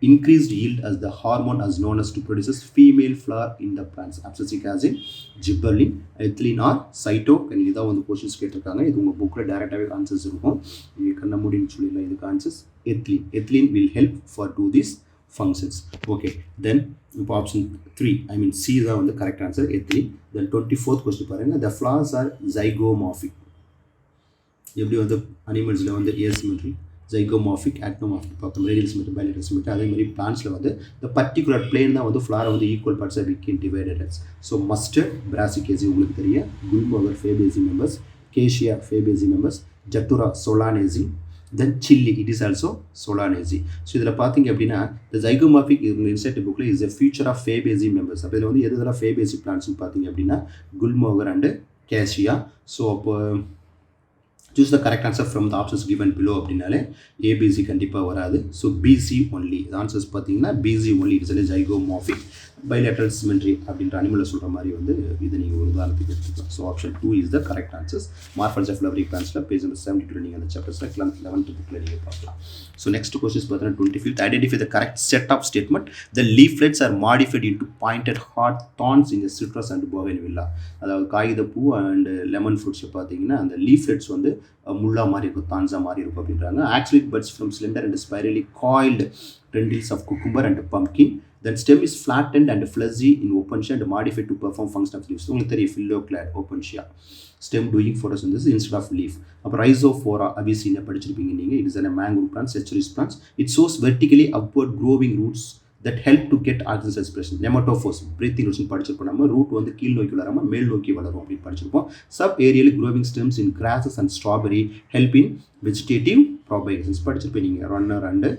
increased yield as the hormone as known as to produces female flower in the plants? Abscisic acid, gibberellin, ethylene or cytokinin. இதான் வந்து questions கேட்டிருக்காங்க. இது உங்கள் புக்கில் டேரெக்டாகவே answers இருக்கும். நீங்கள் கண்ண முடின்னு சொல்லிடலாம். இதுக்கு answers ethylene. Ethylene will help for do these functions. Okay, then இப்போ ஆப்ஷன் 3 ஐ மீன் சி தான் வந்து correct answer, ethylene. Then 24th question பாருங்கள், the flowers are zygomorphic. எப்படி வந்து அனிமல்ஸில் வந்து ஏசிமெட்ரி, ஜைகோமார்பிக், ஆக்டோமார்பிக் பார்த்தோம், ரேடியல் சிமெட்ரி, பைலேட்ரல் சிமெட்ரி. அதே மாதிரி பிளான்ஸில் வந்து இந்த பர்டிகுலர் பிளேன் தான் வந்து ஃப்ளாரை வந்து ஈக்குவல் பார்ட்ஸாக விக்கின் டிவைடட். ஸோ மஸ்டர்ட், பிராசிகேசி உங்களுக்கு தெரியும், gulmohar Fabaceae members, Cassia Fabaceae members, datura Solanaceae, then chilli it is also Solanaceae. So இதில் பார்த்தீங்க அப்படின்னா இந்த ஜைகோமார்பிக் இன்செக்ட் புக்கில் is a feature of Fabaceae members. அப்போ இதில் வந்து எதுலாம் ஃபேபேசி பிளான்ஸ்னு பார்த்தீங்க அப்படின்னா குல்மோகர் அண்டு கேஷியா. ஸோ அப்போ choose the correct answer from the options given below அப்படின்னாலே ஏபிசி கண்டிப்பாக வராது. So BC only the answers பார்த்தீங்கன்னா BC only it's a zygomorphic bilateral symmetry அப்படின்ற அனிமலை சொல்கிற மாதிரி வந்து இதை நீங்கள் ஒரு உதாரணத்துக்கு எடுத்துக்கலாம். So option 2 is the correct answers. Morphology of flowering பிளான்ஸில் பேஜ் நம்பர் 72 நீங்கள் அந்த சாப்டர்ஸில் 11th புக்கில் நீங்கள் பார்க்கலாம். ஸோ நெக்ஸ்ட் கொஸ்டின்ஸ் பார்த்தீங்கன்னா 25th, identify the correct set of statement. The leaflets are modified into pointed hard thorns in citrus and bougainvillea. அதாவது காகிதப்பூ and lemon ஃப்ரூட்ஸை பார்த்தீங்கன்னா அந்த லீஃப்லெட்ஸ் வந்து முள்ளா மாதிரி இருக்கும், தான்ஸா மாதிரி இருக்கும் அப்படின்றாங்க. Actually buds from slender and spirally coiled tendrils of cucumber and pumpkin. Then stem is flattened and fleshy in opentia and modified to perform function of leaves. உங்களுக்கு தெரியும் phylloclad opentia. Stem doing photosynthesis instead of leaf. அப்புறம் Rhizophora abyssina படிச்சிருப்பீங்க நீங்கள். It is a mangrove plant, Ceteris plants. It shows vertically upward growing roots that help to get oxygen respiration. Nematophores, breathing roots படிச்சிருப்போம். நம்ம root வந்து கீழ் நோக்கி வளராமல் மேல் நோக்கி வளரும் அப்படின்னு படிச்சிருப்போம். Sub aerial growing stems in grasses and strawberry help in vegetative propagation படிச்சிருப்பீங்க நீங்கள். ரன்னர் அண்டு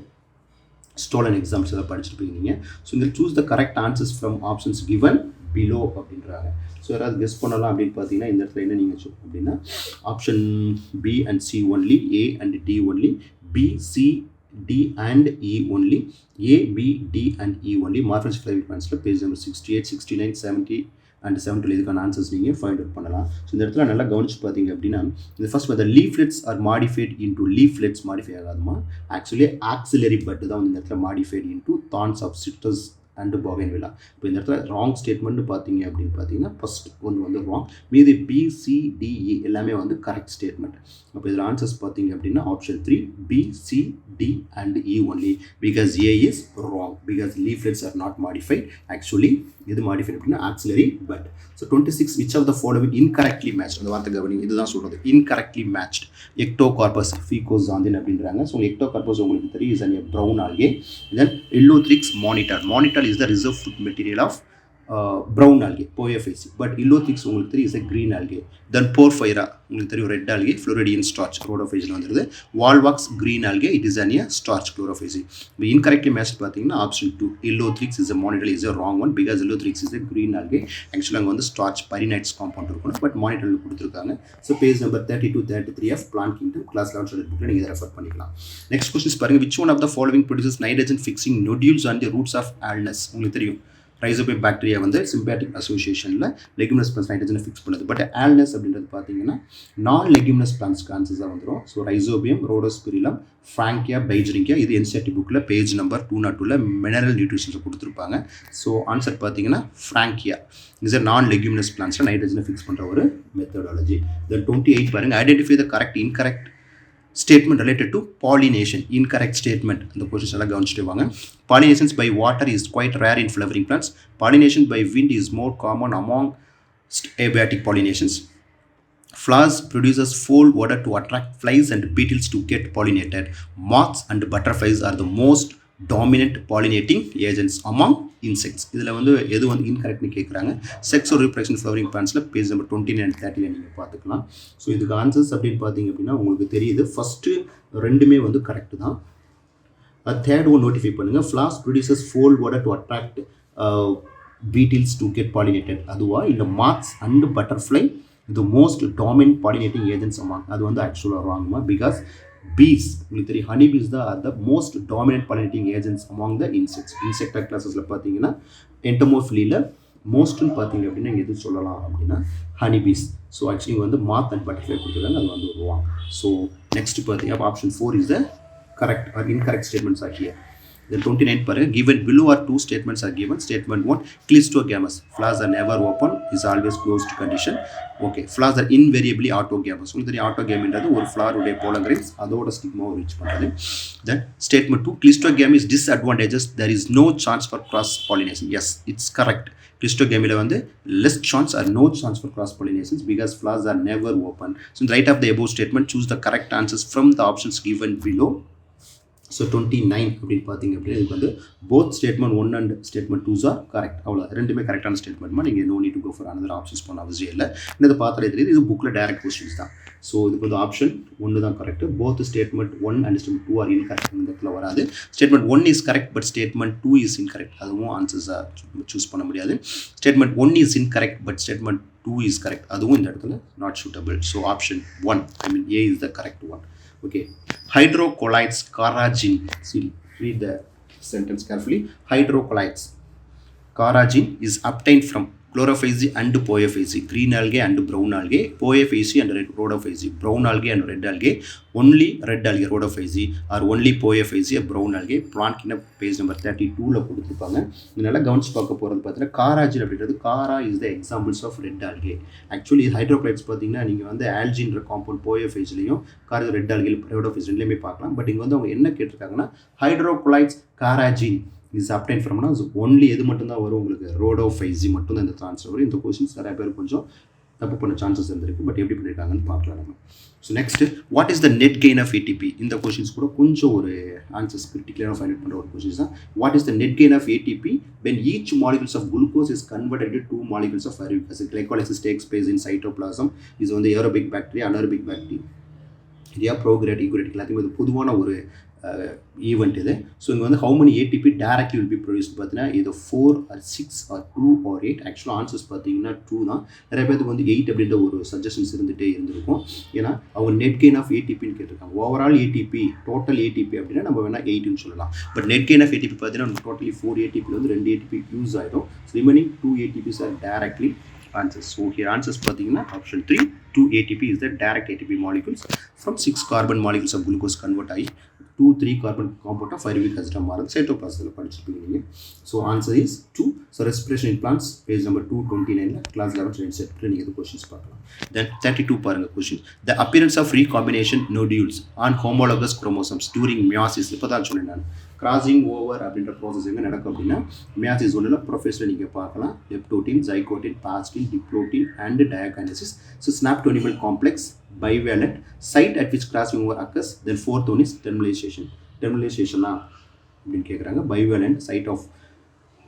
ஸ்டோலன் எக்ஸாம்ஸ் எதாவது படிச்சிருப்பீங்க நீங்கள். ஸோ இதில் choose the correct answers from options given below அப்படின்றாங்க. ஸோ யாராவது கெஸ் பண்ணலாம் அப்படின்னு பார்த்தீங்கன்னா இந்த இடத்துல என்ன நீங்கள் சொல்லணும் அப்படின்னா option B and C only, A and D only, B C D and E only, A B D and E only. Morphology flowering பிளான்ஸில் பேஜ் நம்பர் 68, 69, 70 அண்ட் 70 இதுக்கான ஆன்சர்ஸ் நீங்கள் ஃபைண்ட் அவுட் பண்ணலாம். ஸோ இந்த இடத்துல நல்லா கவனிச்சு பார்த்தீங்க அப்படின்னா இந்த first the leaflets are modified into leaflets modify ஆகாதுமா, ஆக்சுவலி ஆக்சிலரி பட் தான் வந்து இந்த இடத்துல modified into thorns of citrus and bougainvillea. இப்போ இந்த இடத்துல ராங் ஸ்டேட்மெண்ட் பார்த்தீங்க அப்படின்னு பார்த்தீங்கன்னா ஃபர்ஸ்ட் ஒன்று வந்து ராங், மீது பிசிடிஇ எல்லாமே வந்து கரெக்ட் ஸ்டேட்மெண்ட். அப்போ இதில் ஆன்சர்ஸ் பார்த்தீங்க அப்படின்னா option 3 BCD and E only, because A is wrong, because leaflets are not modified. Actually இது மாடிஃபைட் அப்படின்னா axillary bud. So 26 which of the following incorrectly match, அந்த வார்த்தை கவனிங்க, இதுதான் சொல்கிறது இன்கரெக்ட்லி மேட்ச்ட். எக்டோகார்பஸ் ஃபீகோசாந்தின் அப்படின்றாங்க. ஸோ எக்டோகார்பஸ் உங்களுக்கு தெரியும் is a brown algae. Then Ulothrix mannitol is the reserve food material of brown algae, POFAC, but Illothrix உங்களுக்கு தெரியும் is a green algae. Then Porphyra உங்களுக்கு தெரியும் red algae, Floridian starch chlorophyll வந்துருது. Volvox green algae, it is a starch chlorophyll. இப்போ incorrectly matched பார்த்தீங்கன்னா option 2 Illothrix is a monitor is a wrong one because Illothrix is a green algae. Actually அங்கே வந்து starch pyrenytes compound இருக்கணும், but மானிட்டரில் கொடுத்துருக்காங்க. So page number 32-33 of Plant Kingdom class 11 standard புக்கில் நீங்கள் refer பண்ணிக்கலாம். Next questions பாருங்கள், which one of the following produces nitrogen fixing nodules on the roots of alnus? உங்களுக்கு தெரியும் ரைசோபியம் பாக்டீரியா வந்து சிம்பியாட்டிக் அசோசியேஷனில் லெகுமினஸ் பிளான்ஸ் நைட்ரஜனை ஃபிக்ஸ் பண்ணுது. But ஆல்னஸ் அப்படின்றது பார்த்தீங்கன்னா நான் லெகுமினஸ் பிளான்ஸ்க்கு ஆன்சர்ஸாக வந்துடும். ஸோ ரைசோபியம், ரோடோஸ்பிரிலம், ஃப்ராங்கியா, பைஜரிங்கியா, இது என்சிஆர்டி புக்கில் பேஜ் நம்பர் 202 மினரல் நியூட்ரிஷன்ஸை கொடுத்துருப்பாங்க. ஸோ ஆன்சர் பார்த்தீங்கன்னா ஃப்ராங்கியா இஸ் அ நான் லெகுமினஸ் பிளான்ஸில் நைட்ரஜனை ஃபிக்ஸ் பண்ணுற ஒரு மெத்தடாலஜி. தென் 28 பாருங்கள், identify the correct incorrect statement related to pollination. Incorrect statement. The questions எல்லாம் கவனிச்சுட்டு வாங்க. Pollinations by water is quite rare in flowering plants. Pollination by wind is more common among abiotic pollinations. Flowers produces foul odor to attract flies and beetles to get pollinated. Moths and butterflies are the most dominant pollinating agents among insects. இதில் வந்து எது வந்து இன்கரெக்ட்னு கேட்குறாங்க. Sex ஒரு reproduction flowering பிளான்ஸில் page number 29 and 30 நீங்கள் பார்த்துக்கலாம். So இதுக்கு ஆன்சர்ஸ் அப்படின்னு பார்த்தீங்க அப்படின்னா உங்களுக்கு தெரியுது ஃபஸ்ட்டு ரெண்டுமே வந்து கரெக்டு தான். தேர்ட் ஒன் நோட்டிஃபை பண்ணுங்கள். Flowers produces foul odor to attract beetles to get pollinated, அதுவா இல்லை moths and butterfly the most dominant pollinating agents among அது வந்து ஆக்சுவலாக ராங்மா பிகாஸ் bees உங்களுக்கு தெரியும் honey bees தான் are the most dominant pollinating agents among the insects insect கிளாஸஸில் பார்த்தீங்கன்னா entomophilia மோஸ்ட்னு பார்த்தீங்க அப்படின்னா இங்கே எது சொல்லலாம் அப்படின்னா honey bees ஸோ ஆக்சுவலி வந்து moth and butterfly கொடுத்துருக்காங்க அது வந்து wrong ஸோ நெக்ஸ்ட் பார்த்தீங்க அப்போ option 4 is the correct or incorrect statements are here. Then 29 பாருங்க given below are two statements are given. Statement 1 cleistogamous flowers are never open is always closed condition. Okay, flowers are invariably autogamous. உங்களுக்கு தெரியும் autogamy என்றது ஒரு flower உடைய pollen grains அதோட stigma reach பண்றது. Then statement 2 cleistogamy is disadvantageous there is no chance for cross pollination. Yes, it's correct. Cleistogamy வந்து less chance or no chance for cross pollinations because flowers are never open. So in the light of the above statement choose the correct answers from the options given below. So 29 அப்படின்னு பார்த்தீங்க அப்படின்னா இதுக்கு வந்து both statement 1 and statement 2 are correct அவ்வளோ ரெண்டுமே கரெக்டான ஸ்டேட்மெண்ட்மா நீங்கள் no need to go for another options பண்ண அவசியம் இல்லை இதை பார்த்தாலே தெரியுது இது புக்கில் டைரக்ட் கொஸ்டின்ஸ் தான் ஸோ இதுக்கு வந்து ஆப்ஷன் 1 தான் correct both statement 1 and statement 2 are incorrect இந்த இடத்துல வராது statement 1 is correct but statement 2 is incorrect அதுவும் ஆன்சர்ஸாக சூஸ் பண்ண முடியாது statement 1 is incorrect but statement 2 is correct அதுவும் இந்த இடத்துல not suitable so option 1 I mean A is the correct one okay hydrocolloids carrageen see read the sentence carefully hydrocolloids carrageen is obtained from chlorophyllae and poaphyllae green algae and brown algae poaphyllae and red rhodophyllae brown algae and red algae only red algae rhodophyllae or only poaphyllae brown algae plant in page number 32 ல கொடுத்திருப்பாங்க இதனால கவனிச்சு பார்க்க போறது பார்த்தா carrageen அப்படிங்கிறது cara is the examples of red algae actually hydrocolloids பாத்தீங்கன்னா நீங்க வந்து algae காம்பவுண்ட் poaphyllaeலயும் cara red algae rhodophyllae ரெண்டுலயுமே பார்க்கலாம் பட் இங்க வந்து அவங்க என்ன கேட்டிருக்காங்கன்னா hydrocolloids carrageen is obtained from only எது மட்டும் தான் வரும் உங்களுக்கு rhodophyllae மட்டும் தான் இந்த ட்ரான்ஸ்ஃபர் வரும் இந்த क्वेश्चंस நிறைய பேர் கொஞ்சம் தப்பு பண்ண சான்சஸ் இருந்திருக்கு பட் எப்படி பண்ணிருக்காங்கன்னு பார்க்கலாம் நம்ம so next what is the net gain of ATP இந்த கொஸ்டின்ஸ் கூட கொஞ்சம் ஒரு ஆன்சர்ஸ் கிரிட்டிக்கலாக ஃபைண்ட் அவுட் பண்ணுற ஒரு கொஸ்டின்ஸ் தான் what is the net gain of ATP when each molecules of glucose is converted into two molecules of pyruvic acid glycolysis takes place in cytoplasm இது வந்து aerobic bacteria anaerobic bacteria prokaryotic eukaryotic எல்லாத்தையும் இது பொதுவான ஒரு event இது so இங்கே வந்து how many ATP directly will be produce பார்த்தீங்கன்னா இது 4 or 6 or 2 or 8 ஆக்சுவலாக ஆன்சர்ஸ் பார்த்தீங்கன்னா 2 தான் நிறைய பேருக்கு வந்து 8 அப்படின்ற ஒரு சஜஷன்ஸ் இருந்துகிட்டே இருந்திருக்கும் ஏன்னா அவங்க நெட் கெயின் ஆஃப் ஏடிபின்னு கேட்டிருக்காங்க ஓவரால் ஏடிபி டோட்டல் ஏடிபி அப்படின்னா நம்ம வேணால் 8ன்னு சொல்லலாம் but net gain of ATP பார்த்தீங்கன்னா நம்ம டோட்டலி 4 ஏடிபியில் வந்து 2 ஏடிபி யூஸ் ஆகிடும் remaining 2 ATPs are directly answers. So here answers பார்த்தீங்கன்னா option 3 2 ATP is the direct ATP molecules from 6 carbon molecules of glucose convert ஆகி 2 3 carbon compound of pyruvic acid மாறுது cytoplasm படிச்சிருப்பீங்க நீங்க so answer is 2 so respiration in plants page number 229 class 11 set நீங்க இந்த questions பார்க்கலாம் then 32 பாருங்க question the appearance of recombination nodules on homologous chromosomes during meiosis இப்பதான் சொன்னேன் நான் கிராசிங் ஓவர் அப்படின்ற ப்ராசஸ் எங்கே நடக்கும் அப்படின்னா மியாசிஸ் ஒன்றில் ப்ரொஃபஸில் நீங்கள் பார்க்கலாம் leptotene zygotene pachytene diplotene and diakinesis so synaptonemal complex bivalent site at which crossing over occurs then fourth one is terminalization அப்படின்னு கேட்குறாங்க bivalent site of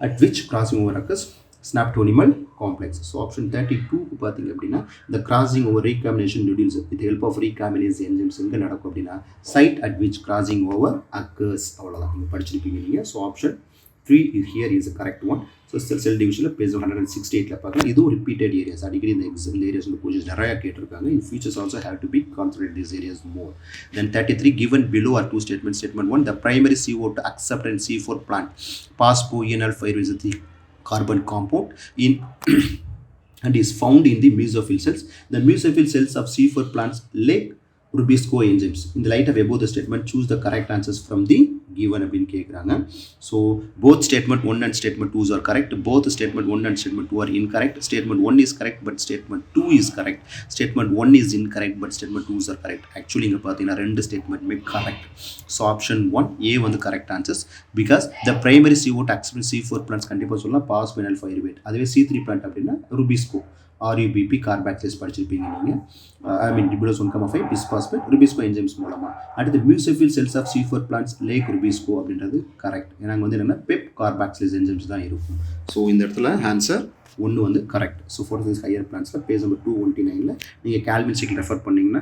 at which crossing over occurs synaptonymal complex so option 32 க்கு பாத்தீங்க அப்படினா the crossing over recombination nodules with the help of recombinase enzymes எங்க நடக்கும் அப்படினா site at which crossing over occurs அவ்வளவுதான் நீங்க படிச்சிருப்பீங்க நீங்க so option 3 is here is the correct one so cell division ல page 168 ல பார்க்கலாம் இதுவும் repeated areas அடிக்கடி இந்த exam areas ல questions நிறைய கேட்டிருக்காங்க in futures also have to be considered these areas more then 33 given below are two statements statement 1 the primary CO2 acceptor C4 plant phosphoenol is the carbon compound in and is found in the mesophyll cells. The mesophyll cells of C4 plants lack rubisco enzymes. In the light of above the statement, choose the correct answers from the given அப்படின்னு கேட்குறாங்க so both statement 1 and statement 2 are correct both statement 1 and statement 2 are incorrect statement 1 is correct but statement 2 is correct statement 1 is incorrect but statement 2 are correct actually இங்கே பார்த்தீங்கன்னா ரெண்டு ஸ்டேட்மெண்ட்டுமே correct so option 1 ஏ வந்து correct answers because the primary CO2 accepting C4 plants கண்டிப்பாக சொல்லலாம் பாஸ்பெனல் pyruvate அதுவே C3 plant அப்படின்னா RuBisCO RUBP carboxylase படிச்சிருப்பீங்க நீங்கள் I mean ribulose 1,5 bisphosphate RuBisCO enzymes மூலமாக அடுத்து mesophyll cells of C4 plants lack RuBisCO அப்படின்றது கரெக்ட் ஏன்னா அங்கே வந்து என்னென்னா பெப் கார்பாக்சிலேஸ் என்சைம்ஸ் தான் இருக்கும் ஸோ இந்த இடத்துல ஆன்சர் 1 வந்து கரெக்ட் ஸோ ஃபோர்த் ஹையர் பிளான்ஸில் பேஜ் நம்பர் 229 நீங்கள் கால்வின் சைக்கிள் ரெஃபர் பண்ணிங்கன்னா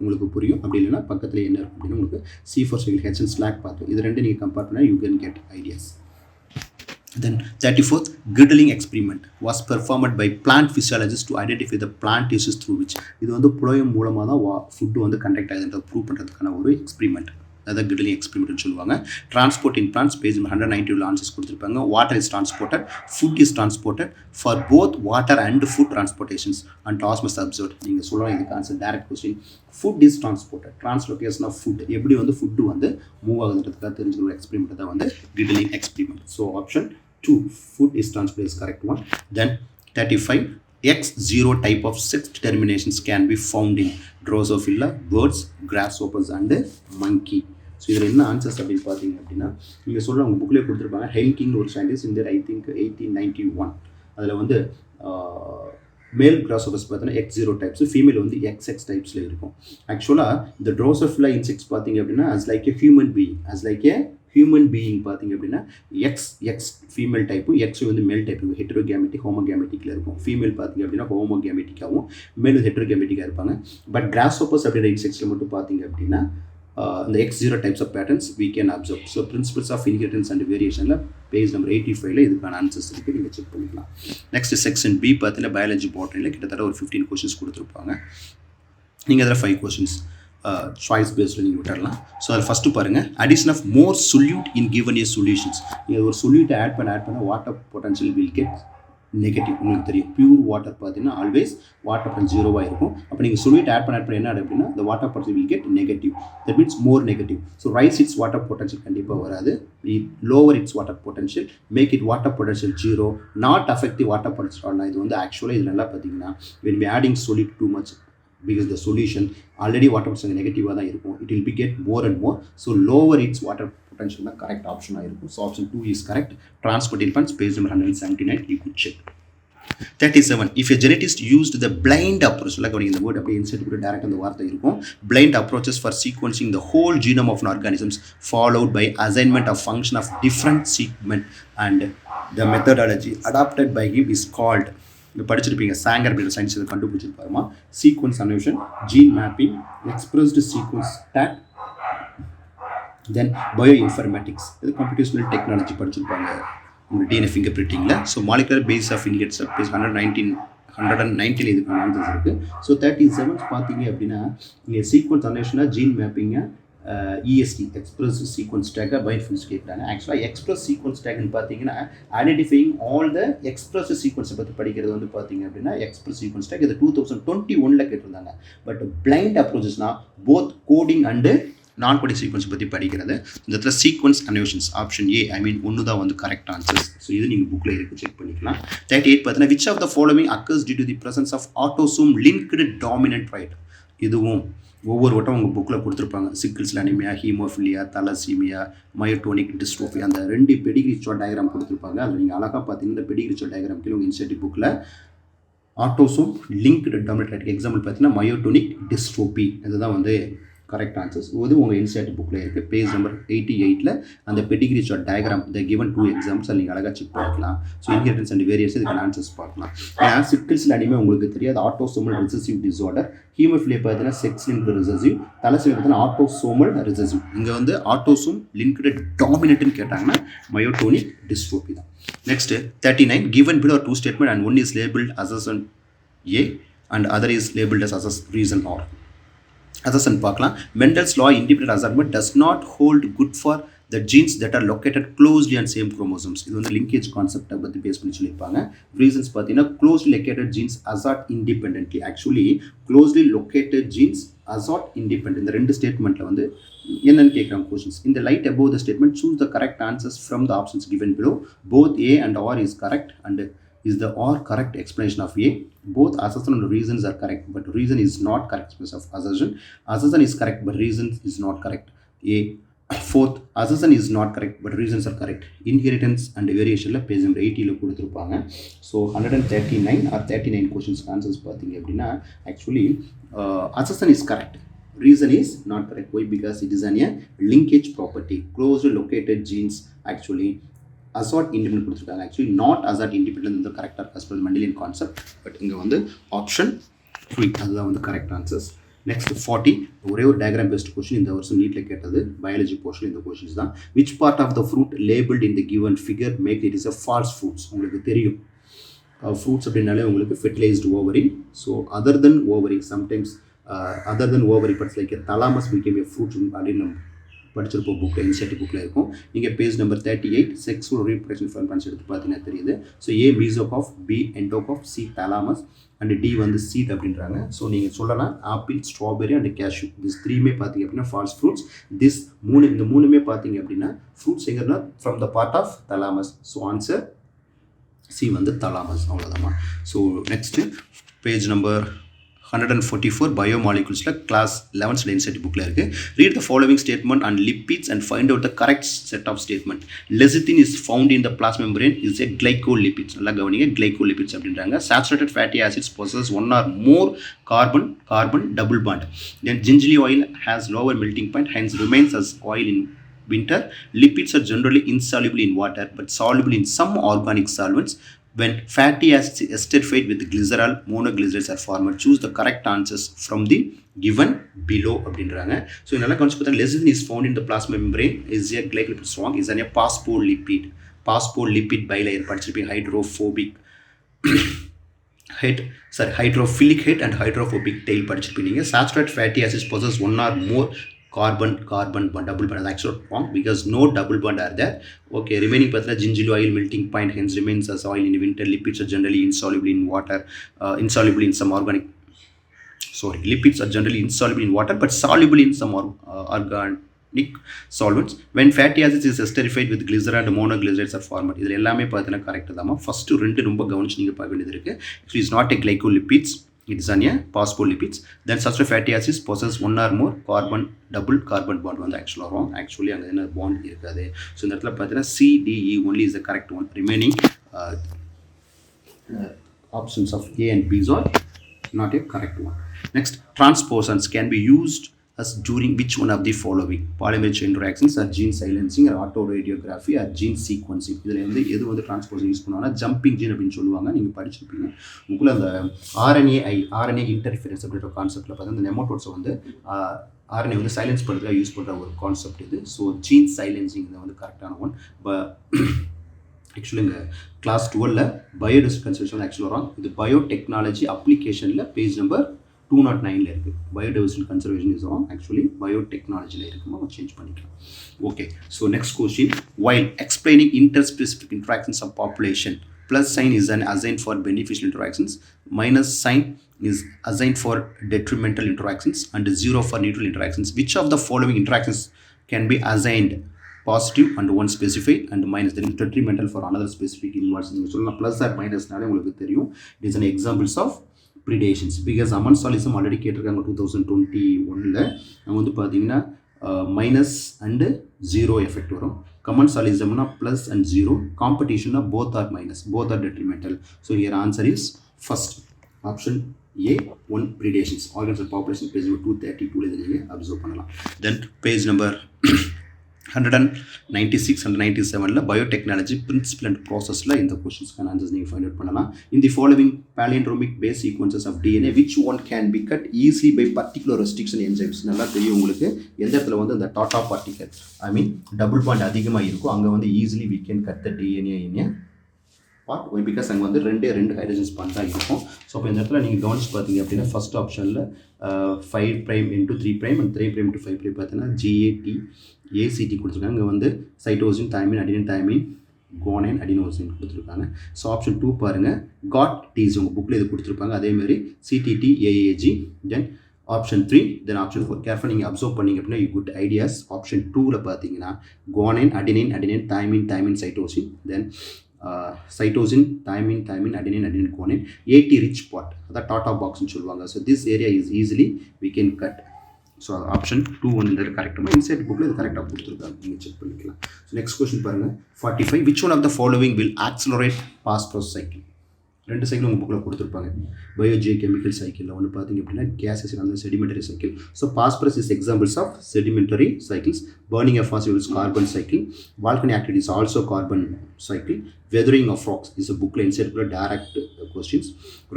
உங்களுக்கு புரியும் அப்படி இல்லைன்னா பக்கத்தில் என்ன இருக்கும் அப்படின்னு உங்களுக்கு C4 சைக்கிள் HN ஸ்லாக் பார்த்து இது ரெண்டு நீங்கள் கம்பேர் பண்ணால் you can get ideas Then 34th, girdling experiment was performed by plant physiologists to identify the plant tissues through which. இது வந்து புரோயம் மூலமாக தான் ஃபுட்டு வந்து கண்டக்ட் ஆகுதுன்றதை ப்ரூவ் பண்ணுறதுக்கான ஒரு எக்ஸ்பிரிமெண்ட், அதாவது கிரில்லிங் எக்ஸ்பிரிமெண்ட்னு சொல்லுவாங்க. Transport in plants page 190 answers கொடுத்துருப்பாங்க. Water is transported, food is transported for both water and food transportations and osmosis observe. நீங்கள் சொல்லலாம் இதுக்கு answer direct question. Food is transported, translocation of food, எப்படி வந்து ஃபுட்டு வந்து மூவ் ஆகுதுன்றதுக்காக தெரிஞ்சுக்கிற ஒரு experiment தான் வந்து grilling experiment. So option 2, food is transported, is correct one. Then 35, X0 type of sex determinations can be found in Drosophila, birds, grasshoppers and monkey. So இதில் என்ன answers அப்படின்னு பார்த்தீங்க அப்படின்னா, நீங்கள் சொல்கிற உங்கள் புக்கிலே கொடுத்துருப்பாங்க. ஹென்கிங் ஒரு சயின்டிஸ்ட் இந்த ஐ திங்க் 1891, அதில் வந்து மேல் கிராஸ்ஹாப்பர்ஸ் பார்த்தீங்கன்னா X0 டைப்ஸ், ஃபீமேல் வந்து XX டைப்ஸில் இருக்கும். ஆக்சுவலாக இந்த ட்ரோசோஃபிலா இன்செக்ட்ஸ் பார்த்தீங்க அப்படின்னா as like a human being, human being பார்த்தீங்க அப்படின்னா எக்ஸ் ஃபீமேல் டைப்பும் எக்ஸ் வந்து மேல் டைப் இருக்கும். ஹெட்ரோகேமெட்டிக் ஹோமோகேமெட்டிக்கில் இருக்கும். ஃபீமேல் பார்த்தீங்க அப்படின்னா ஹோமோகேமெட்டிக்காகவும் மேல் ஹெட்ரோகேமெட்டிக்காக இருப்பாங்க. பட் கிராஸ்ஹாப்பர்ஸ் அப்படின்ற இன்செக்ட்ஸில் மட்டும் பார்த்தீங்க அப்படின்னா இந்த X0 types of patterns we can observe. So principles of inheritance and வேரியேஷனில் பேஜ் நம்பர் 85 இதுக்கான ஆன்சர்ஸ் இருக்குது, நீங்கள் செக் பண்ணிக்கலாம். நெக்ஸ்ட் செக்ஷன் பி பார்த்தீங்கன்னா பயாலஜி பாட்டனியில் கிட்டத்தட்ட ஒரு 15 கொஸ்டின்ஸ் கொடுத்துருப்பாங்க. நீங்கள் அதில் 5 கொஸ்டின்ஸ் சாய்ஸ் பேஸில் நீங்கள் விட்டுடலாம். ஸோ அதில் ஃபஸ்ட்டு பாருங்கள், addition of more solute in given a solutions. நீங்கள் ஒரு சொல்யூட்டை ஆட் பண்ண water potential will get negative. உங்களுக்கு தெரியும் பியூர் வாட்டர் பார்த்தீங்கன்னா ஆல்வேஸ் வாட்டர் பொட்டன்ஷியல் 0 இருக்கும். அப்போ நீங்கள் சொல்யூட் ஆட் பண்ண என்ன அப்படின்னா the water potential will get negative, that means more negative. So raise its water potential கண்டிப்பாக வராது. Lower its water potential, make it water potential 0, not affect the water potential. இது வந்து ஆக்சுவலாக இது நல்லா பார்த்தீங்கன்னா when we adding solid too much, because the solution already water potential நெகட்டிவாக தான் இருக்கும், it will be get more and more. So lower its water potential தான் கரெக்ட் ஆப்ஷனாக இருக்கும். So option 2 is correct. Transport in funds, page number 179, you could check. 37, if a geneticist used the blind approach, like இந்த word அப்படியே insert கூட direct அந்த வார்த்தை இருக்கும், blind approaches for sequencing the whole genome of an organisms followed by assignment of function of different segment, and the methodology adopted by him is called, இங்கே படிச்சிருப்பீங்க சாங்கர் அப்படின்ற science இதை கண்டுபிடிச்சிருப்பாருமா, sequence annotation, gene mapping, expressed sequence tag, then bioinformatics, இது computational technology படிச்சிருப்பாங்க உங்கள் DNA finger பிரிண்டிங்கில். So molecular basis of inheritance page 119 இதுக்கான ஆன்சர்ஸ் இருக்குது. ஸோ 37 பார்த்தீங்க அப்படின்னா இங்கே சீக்வன்ஸ் அனேஷனாக ஜீன் மேப்பிங்கை EST எக்ஸ்பிரஸ் சீக்வன்ஸ் டேக்கை பயோஃபின்ஸ் கேட்குறாங்க. ஆக்சுவலாக எக்ஸ்பிரஸ் சீக்வன்ஸ் டேக்னு பார்த்தீங்கன்னா ஐடென்டிஃபையிங் ஆல் த எக்ஸ்பிரஸ் சீக்வன்ஸை பற்றி படிக்கிறது வந்து பார்த்தீங்க அப்படின்னா எக்ஸ்பிரஸ் சீக்வன்ஸ் டேக் இது 2021 கேட்டிருந்தாங்க. பட் பிளைண்ட் அப்ரோச்சஸ்னால் both coding and non coding sequence பற்றி படிக்கிறது. இந்த இடத்துல சீக்வன்ஸ் அனேஷன்ஸ் ஆப்ஷன் ஏ ஒன்று தான் வந்து கரெக்ட் ஆன்சர்ஸ். ஸோ இது நீங்கள் புக்கில் இருக்குது, செக் பண்ணிக்கலாம். 38 பார்த்தீங்கன்னா which of the following occurs due to the presence of autosome linked dominant right. இதுவும் ஒவ்வொரு வட்டம் உங்கள் புக்கில் கொடுத்துருப்பாங்க. Sickle anaemia, haemophilia, thalassaemia, myotonic dystrophy, அந்த 2 பெடிகிரி சார்ட் டயக்ராம் கொடுத்துருப்பாங்க. அதில் நீங்கள் அழகாக பார்த்தீங்கன்னா இந்த பெடிகிரி சார்ட் டயக்ராம் கீழே உங்கள் இன்செர்ட் புக்கில் autosome linked dominant right example பார்த்தீங்கன்னா மயோட்டோனிக் டிஸ்ட்ரோபி, இதுதான் வந்து கரெக்ட் ஆன்சர்ஸ். இது உங்கள் இன்செர்ட் புக்கில் இருக்குது, பேஜ் நம்பர் 88 அந்த pedigree chart diagram the given 2 examples நீங்கள் அழகாக செக் பண்ணிக்கலாம். ஸோ இன்ஹெரிட்டன்ஸ் அண்ட் வேரியஸ் இதுக்கான ஆன்சர்ஸ் பார்க்கலாம். ஏன்னா சிக்கிள்ஸில் அனிமே உங்களுக்கு தெரியாது ஆட்டோசோமல் ரிசசிவ் டிஸார்டர், ஹீமோஃபிலியா பார்த்தீங்கன்னா செக்ஸ் லிங்க்டு ரிசசிவ், தலசீமியா பார்த்தீங்கன்னா ஆட்டோசோமல் ரிசசிவ். இங்கே வந்து ஆட்டோசோம் லிங்க்டு டாமினன்ட்னு கேட்டாங்கன்னா மயோட்டோனிக் டிஸ்ட்ரோபி தான். Next 39, given below 2 statement and one is labeled assertion A and other is labeled as reason or. Assertion பார்க்கலாம். Mendel's law independent assertion does not hold good for the genes that are located closely on same chromosomes. இது வந்து linkage கான்செப்டை பற்றி base பண்ணி சொல்லியிருப்பாங்க. Reasons பார்த்தீங்கன்னா closely located genes assert independently. Actually closely located genes assert independent. இந்த 2 ஸ்டேட்மெண்ட்டில் வந்து என்னன்னு கேட்குறாங்க questions. In the light above the statement, choose the correct answers from the options given below. Both A and R is correct, and is the or correct explanation of A? Both assertion and reasons are correct, but reason is not correct explanation of assertion. Assertion is correct, but reason is not correct. A. Fourth, assertion is not correct, but reasons are correct. Inheritance and variation page number 80 கொடுத்துருப்பாங்க. So 139 or 39 questions answers பார்த்தீங்க அப்படின்னா actually assertion is correct, reason is not correct. Why? Because it is a linkage property. Closely located genes actually assert independent கொடுத்துருக்காங்க. Actually not assert independent இந்த கரெக்டாக as per Mendelian concept. But இங்கே வந்து option 3 அதுதான் வந்து correct answers. Next 40 ஒரே ஒரு diagram based question இந்த வருஷம் நீட்டில் கேட்டது பயாலஜி போர்ஷன் இந்த கொஸ்டின்ஸ் தான். Which part of the fruit labelled in the given figure make it is a false fruits. உங்களுக்கு தெரியும் ஃப்ரூட்ஸ் அப்படின்னாலே உங்களுக்கு fertilised ovary. So other than ovary sometimes other than ovary parts like thalamus became a fruit அப்படின்னு படிச்சிருப்போம் புக்கில் NCERT புக்கில் இருக்கும். நீங்கள் page number 38 sexual reproduction functions எடுத்து பார்த்தீங்கன்னா தெரியுது. So A mesocarp, B endocarp, C thalamus and D வந்து சீட் அப்படின்றாங்க. ஸோ நீங்கள் சொல்லலாம் apple, strawberry and cashew this த்ரீமே பார்த்தீங்க அப்படின்னா ஃபால்ஸ் ஃப்ரூட்ஸ். இந்த மூணுமே பார்த்தீங்க அப்படின்னா ஃப்ரூட்ஸ் எங்கன்னா from the part of thalamus. So answer C வந்து தலாமஸ். அவ்வளோதாம்மா. ஸோ நெக்ஸ்ட்டு பேஜ் நம்பர் 144 பயோமாலிகுல்ஸில் கிளாஸ் 11th என்சிஆர்டி புக்கில் இருக்குது. Read the following statement and lipids and find out the correct set of statement. Lecithin is found in the plasma membrane is a glycolipids. நல்லா கவனிங்க, glycolipids அப்படின்றாங்க. Saturated fatty acids possess one or more carbon double bond. Then gingerly oil has lower melting point, hence remains as oil in winter. Lipids are generally insoluble in water but soluble in some organic solvents. When fatty acids esterified with glycerol, monoglycerides are formed. Choose the correct answers from the given below அப்படின்றாங்க. ஸோ இதெல்லாம் கவனிச்சு பார்த்தா lecithin is found in the plasma membrane is a glycolipid strong is a phospholipid bilayer படிச்சிருப்பீங்க. Hydrophilic head and hydrophobic tail படிச்சிருப்பீங்க. Saturate fatty acids possess one or more carbon double bond. That's actually wrong because no double bond are there. Okay, remaining pathla gingerly oil melting point hence remains as oil in winter. Lipids are generally insoluble in water, insoluble in some lipids are generally insoluble in water but soluble in some organic solvents. When fatty acids is esterified with glycerol and monoglycerides are formed. இதில் எல்லாமே பார்த்தீங்கன்னா correct தாம்மா. First ரெண்டு ரொம்ப கவனிச்சு நீங்கள் பார்க்க வேண்டியது இருக்குது. Actually is not a glycolipids. It is a phospholipids. Then saturated fatty acids possess one or more double carbon bond வந்து actually wrong. Actually அங்கே என்ன bond இருக்காது. ஸோ இந்த இடத்துல பார்த்தீங்கன்னா CDE only is the correct one. Remaining options of A and B are not a correct one. Next, transposons can be used as during which one of the following? Polymer chain reactions or gene silencing or autoradiography or gene sequencing. இதில் வந்து எது வந்து டிரான்ஸ்போசன் use பண்ணுவாங்கன்னா jumping gene அப்படின்னு சொல்லுவாங்க. நீங்கள் படிச்சிருப்பீங்க உங்களுக்குள்ள அந்த ஆர்என்ஏ இன்டர்ஃபியரன்ஸ் அப்படின்ற கான்செப்டில் பார்த்தா அந்த நெமோட்டோட்ஸை வந்து ஆர்என்ஏ வந்து சைலன்ஸ் பண்ணுறதுக்காக யூஸ் பண்ணுற ஒரு கான்செப்ட் இது. ஸோ ஜீன் சைலன்சிங் இதை வந்து கரெக்டான ஒன். ஆக்சுவலி இங்கே கிளாஸ் 12 பயோடெஸ் கன்சர்வேஷன் ஆக்சுவலாக வரும். இது பயோடெக்னாலஜி அப்ளிகேஷனில் பேஜ் நம்பர் 209 இருக்குது. Biodiversity conservation is on. Actually பயோடெக்னாலஜியில் இருக்குமா சேஞ்ச் பண்ணிக்கலாம். Okay, so next question. while explaining interspecific interactions of population, plus sign is assigned for beneficial interactions, minus sign is assigned for detrimental interactions, and 0 for neutral interactions. Which of the following interactions can be assigned positive and one specified and minus then detrimental for another specific inverse? நீங்கள் சொல்லலாம் plus R மைனஸ்னாலே உங்களுக்கு தெரியும். It is an examples of predations because amensalism already கேட்டிருக்காங்க 2021ல். அவங்க வந்து பார்த்தீங்கன்னா minus and 0 effect வரும். கமன்சாலிசம்னா ப்ளஸ் அண்ட் 0. காம்படிஷன்னா both are minus, both are detrimental. So here answer is first option A, 1 predations. Organism population page number 232 இதை நீங்கள் observe பண்ணலாம். Then page number 196 and 97 biotechnology principle and ப்ராசஸில் இந்த கொஸ்டின்ஸ்க்கான answers நீங்கள் ஃபைண்ட் அவுட் பண்ணலாம். In the following palindromic base sequences of DNA which one can be cut easily by particular restriction enzymes? நல்லா தெரியும் உங்களுக்கு எந்த இடத்துல வந்து அந்த டாட்டா பார்ட்டிகல் டபுள் பாண்ட் அதிகமாக இருக்கும் அங்கே வந்து easily we can cut the DNA in a part. Why? Because அங்கே வந்து ரெண்டு ஹைட்ரஜன்ஸ் பாண்ட் தான் இருக்கும். ஸோ அப்போ இந்த இடத்துல நீங்கள் கவனிச்சு பார்த்தீங்க அப்படின்னா ஃபர்ஸ்ட் ஆப்ஷனில் 5' into 3' and 3' into 5' பார்த்தீங்கன்னா GATACT கொடுத்துருக்காங்க. இங்கே வந்து cytosine, thymine, adenine, thymine, guanine, adenosine கொடுத்துருக்காங்க. ஸோ ஆப்ஷன் 2 பாருங்கள், GATTC உங்கள் புக்கில் இது கொடுத்துருப்பாங்க. அதேமாதிரி CTTAAG. Then option 3, then option 4. Careful நீங்கள் அப்சர்வ் பண்ணிங்க அப்படின்னா யூ குட் ஐடியாஸ். ஆப்ஷன் 2ல் பார்த்தீங்கன்னா guanine, adenine, thymine, cytosine, then cytosine, thymine, adenine, guanine, 80 rich part அதான் டாட்டா பாக்ஸ்ன்னு சொல்லுவாங்க. So this area is easily we can cut. So option 2 வந்து கரெக்டாக இன்சைட் புக்கில் இது கரெக்டாக கொடுத்துருக்காங்க, நீங்கள் செக் பண்ணிக்கலாம். ஸோ நெக்ஸ்ட் கொஸ்டின் பாருங்கள் 45. Which one of the following will accelerate phosphorus cycle? ரெண்டு சைக்கிள் உங்கள் புக்கில் கொடுத்துருப்பாங்க. பயோஜியோ கெமிக்கல் சைக்கிளில் ஒன்று பார்த்தீங்க அப்படின்னா கேஸஸ் அந்த sedimentary cycle. So phosphorus is examples of sedimentary cycles. Burning of fossil fuels carbon cycle. Volcanic activity is also carbon cycle. Weathering of rocks is புக்கில் inside direct questions.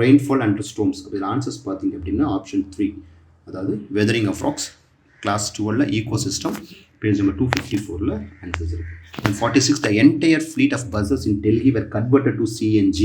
Rainfall and storms இதில் answers பார்த்தீங்க அப்படின்னா option 3 அதாவது weathering of rocks class 12 ecosystem page number 254ல answers இருக்குது. And 46 the entire fleet of buses in Delhi were converted to CNG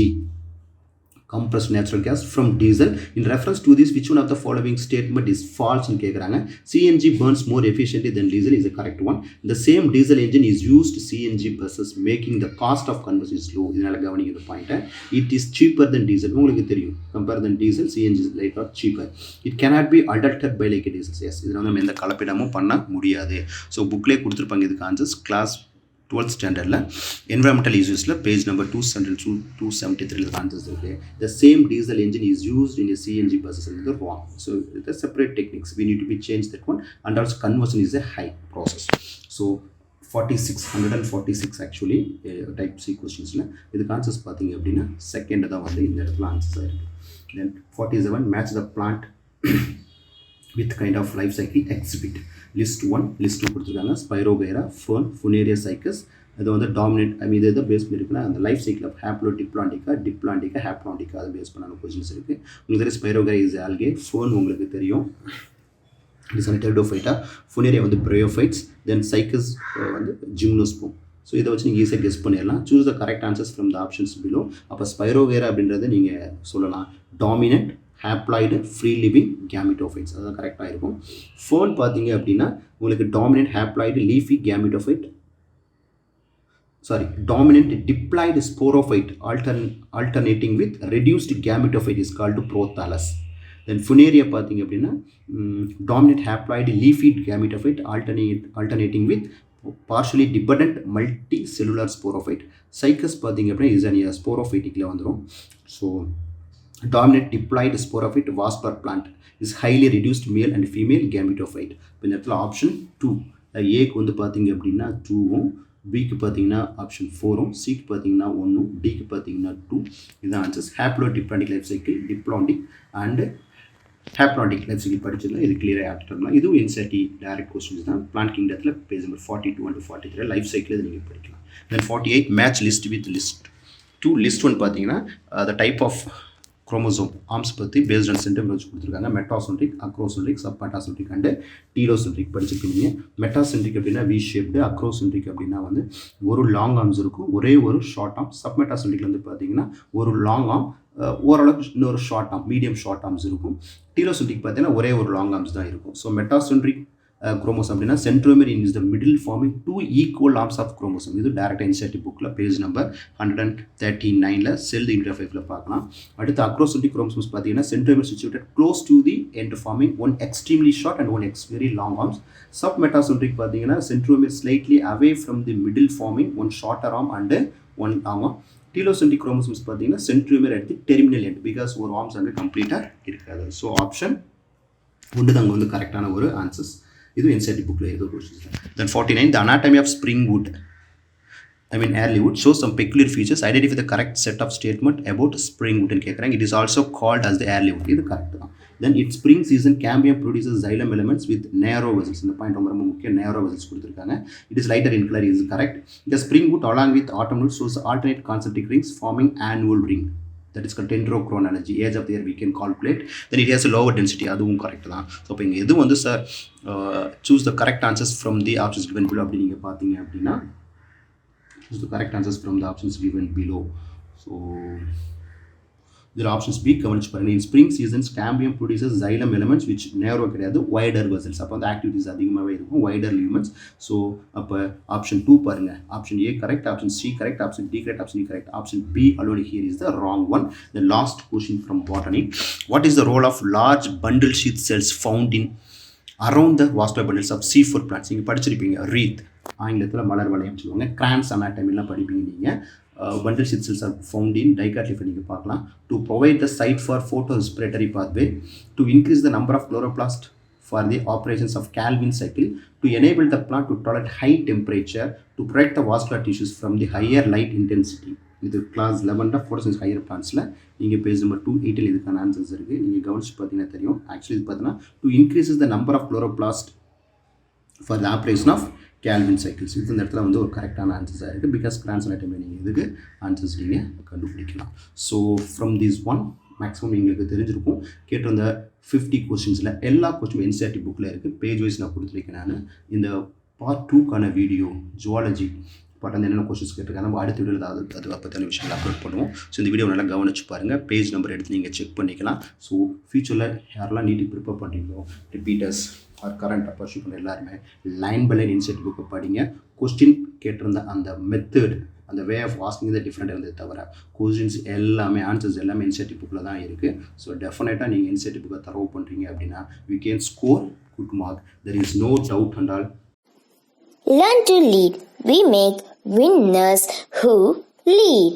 compressed natural gas from diesel. In reference to this, which one of the following statement is false ன்னு கேட்குறாங்க. CNG burns more efficiently than diesel is the correct one. The same diesel engine is used CNG buses making the cost of conversion is low. இதனால கவனிங்க இந்த point. It is cheaper than diesel. உங்களுக்கு தெரியும் compare than diesel CNG is later cheaper. It cannot be adulterated by like a diesel. Yes, இதனால நம்ம எந்த கலப்பிடமும் பண்ண முடியாது. ஸோ புக்லேயே கொடுத்துருப்பாங்க இதுக்கு ஆன்சர்ஸ். கிளாஸ் 12th ஸ்டாண்டர்டில் என்வரன்மெண்டல் இஷ்யூஸில் பேஜ் நம்பர் 273 ஆன்சர்ஸ் இருக்குது. The same diesel engine is used in CNG buses இது ராங். ஸோ இது separate techniques we need to be change that one and also conversion is a high process. So 146 actually type C கொஸ்டின்ஸில் இதுக்கு answers பார்த்தீங்க அப்படின்னா second தான் வந்து இந்த இடத்துல ஆன்சர்ஸ் ஆகிருக்கு. தென் 47 match the plant with kind of life cycle exhibit. List 1 list 2 கொடுத்துருக்காங்க. Spirogyra, fern, Funaria Cycas. அது வந்து டாமினேட் இதை எதை பேஸ் பண்ணியிருக்குன்னா அந்த லைஃப் சைக்கிள் ஆஃப் டிப்ளாண்டிகா ஹேப்ளாண்டிகா அதை பேஸ் பண்ணான கொஸ்டின்ஸ் இருக்குது. உங்களுக்கு தெரியும் ஸ்பைரோகைரா இஸ் ஆல்கே, ஃபர்ன் உங்களுக்கு தெரியும் இட்ஸ் வந்து டெரிடோஃபைட்டா, ஃபுனேரியா வந்து பிரயோஃபைட்ஸ், தென் சைக்கஸ் வந்து ஜிம்னோஸ்போம். ஸோ இதை வச்சு நீங்கள் ஈஸியாக கெஸ் பண்ணிடலாம். Choose the correct answers from the options below. அப்போ ஸ்பைரோகைரா அப்படின்றத நீங்கள் சொல்லலாம் dominant, haploid, free living, gametophytes அதுதான் கரெக்டாக இருக்கும். ஃபர்ன் பார்த்தீங்க அப்படின்னா உங்களுக்கு dominant, haploid, leafy, gametophyte dominant diploid sporophyte alternating with reduced gametophyte is called prothallus. Then funaria பார்த்தீங்க அப்படின்னா dominant, haploid, leafy, gametophyte alternating with partially dependent multicellular sporophyte. Cycus பார்த்தீங்க அப்படின்னா இசனியா ஸ்போரோஃபைட்டிக்கில் வந்துடும். So dominant diploid sporophyte vascular plant is highly reduced male and female gametophyte. இப்போ இந்த இடத்துல option 2 ஏக்கு வந்து பார்த்தீங்க அப்படின்னா 2ம், பிக்கு பார்த்தீங்கன்னா ஆப்ஷன் 4ம், சிக்கு பார்த்தீங்கன்னா 1ம், டிக்கு பார்த்தீங்கன்னா 2. இதுதான் answers. Haplo diplontic life cycle, diplontic and haplontic life cycle படிச்சிருந்தோம். இது கிளியராக ஆப்டர்லாம் இதுவும் என்சிஆர்டி டைரக்ட் கொஸ்டின்ஸ் தான். பிளான்ட் கிங்டத்தில் page number 42 and 43 life cycle இது நீங்கள் படிக்கலாம். Then 48 match list with list 2. List 1 பார்த்தீங்கன்னா the type of chromosome arms பற்றி பேஸ்ட் ஆன் சென்டிமீட்டர் வச்சு கொடுத்துருக்காங்க. Metacentric, acrocentric, submetacentric and telocentric படிச்சிருக்கீங்க. மெட்டாசென்ட்ரிக் அப்படின்னா வி ஷேப்டு, அக்ரோசென்ட்ரிக் அப்படின்னா வந்து ஒரு லாங் ஆர்ம்ஸ் இருக்கும், ஒரே ஒரு ஷார்ட் ஆர்ம். சப்மெட்டாசென்ட்ரிக் வந்து பார்த்தீங்கன்னா ஒரு லாங் ஆர்ம், ஓரளவுக்கு இன்னொரு short arm, medium short arms இருக்கும். டீலோசென்ட்ரிக் பார்த்தீங்கன்னா ஒரே ஒரு லாங் ஆர்ம்ஸ் தான் இருக்கும். ஸோ மெட்டாசென்ட்ரிக் குரோமோசோம் அப்படின்னா centromere is the middle forming 2 equal arms of chromosome. இது டேரக்ட் என்சிஆர்டி புக்கில் பேஜ் நம்பர் 139 செல் இன்டர் 5ல பார்க்கலாம். அடுத்து அக்ரோசென்ட்ரிக் குரோமோசோம்ஸ் பார்த்தீங்கன்னா centromere situated close to the end forming one extremely short and one very long arms. Submetacentric பார்த்தீங்கன்னா centromere slightly away from the middle forming one shorter arm and one long arm. Telocentric chromosomes பார்த்தீங்கன்னா centromere at the terminal end because ஒரு arms அங்கே கம்ப்ளீட்டாக இருக்காது. So option ஒன்று தாங்க வந்து கரெக்டான ஒரு ஆன்சர்ஸ். இது என்சிஆர்டி புக்கில் ஏதோ questions. Then 49 the anatomy of spring wood early wood shows some peculiar features. Identify the correct set of statement about spring wood ன்னு கேட்குறாங்க. It is also called as the early wood. இது correct தான். Then its spring season cambium produces xylem elements with narrow vessels. இந்த point ரொம்ப முக்கியம். narrow vessels கொடுத்துருக்காங்க. It is lighter in color is correct. The spring wood along with autumn wood shows alternate concentric rings forming annual ring. That is called dendrochronology. Age of the year we can calculate. Then it has a lower density. அதுவும் correct தான். So இப்போ இங்கே எதுவும் வந்து sir choose the correct answers from the options given below அப்படி நீங்கள் பார்த்தீங்க அப்படின்னா choose the correct answers from the options given below. So இதில் ஆப்ஷன்ஸ் பி கவனிச்சு பாருங்கள். இன் spring seasons cambium produces xylem elements which நேரோ கிடையாது, வைடர் வெசல்ஸ். அப்போ வந்து ஆக்டிவிட்டிஸ் அதிகமாகவே இருக்கும், வைடர் லியூமெண்ட்ஸ். ஸோ அப்போ ஆப்ஷன் 2 பாருங்கள். Option A correct, option C correct, option D correct, option E correct. Option B alone here is the wrong one. The last question from botany. What is the role of large bundle sheath cells found in around the vascular bundles of C4 plants? நீங்கள் படிச்சிருப்பீங்க wreath, ஆங்கிலத்தில் மலர் வளையம் சொல்லுவாங்க. Crohn's அனாட்டமிலாம் படிப்பீங்க நீங்கள். bundle sheath cells are found in dicotyledon நீங்கள் பார்க்கலாம். To provide the site for photorespiratory pathway, to increase the number of chloroplast for the operations of Calvin cycle, to enable the plant to tolerate high temperature, to protect the vascular tissues from the higher light intensity. இது class 11 ஃபோட்டோசின்ஸ் higher பிளான்ஸில் நீங்கள் page number 280 இதுக்கான answers இருக்குது. நீங்கள் கவனிச்சு பார்த்தீங்கன்னா தெரியும். Actually இது பார்த்தீங்கன்னா to increases the number of chloroplast for the operation of Calvin cycles. இது இந்த இடத்துல வந்து ஒரு கரெக்டான ஆன்சர்ஸாக இருக்குது. பிகாஸ் கிரான்ஸ் அனாட்டமி நீங்கள் இதுக்கு ஆன்சர்ஸ் நீங்கள் கண்டுபிடிக்கலாம். So from this one maximum எங்களுக்கு தெரிஞ்சிருக்கும். கேட்டிருந்த 50 கொஸ்டின்ஸில் எல்லா கொஸ்டின் என்சிஆர்டி புக்கில் இருக்குது. பேஜ் வைஸ் நான் கொடுத்துருக்கேன். நான் இந்த பார்ட் 2க்கான வீடியோ ஜுவாலஜி பார்ட் வந்து என்னென்ன கொஸ்டின்ஸ் கேட்டிருக்காங்க நம்ம அடுத்த வீடியோவில் அது பற்றின விஷயங்கள் அப்லோட் பண்ணுவோம். ஸோ இந்த வீடியோ நல்லா கவனிச்சு பாருங்கள். பேஜ் நம்பர் எடுத்து நீங்கள் செக் பண்ணிக்கலாம். ஸோ ஃபியூச்சரில் யாரெல்லாம் நீட்டுக்கு ப்ரிப்பேர் பண்ணுறீங்களோ, ரிப்பீட்டர்ஸ் ஆர் கரண்ட் பர்சியூ பண்ணுற எல்லாருமே லைன் பை லைன் என்சிஆர்டி புக்கை படிங்க. கொஸ்டின் கேட்டிருந்த அந்த மெத்தட், அந்த வே ஆஃப் ஆஸ்கிங் தான் டிஃப்ரெண்ட் இருந்தது தவிர கொஸ்டின்ஸ் எல்லாமே ஆன்சர்ஸ் எல்லாமே என்சிஆர்டி புக்கில் தான் இருக்குது. ஸோ டெஃபினட்டாக நீங்கள் என்சிஆர்டி புக்கை தரவு பண்ணுறீங்க அப்படின்னா you can score good mark. There is no doubt and all. Learn to lead. We make winners who lead.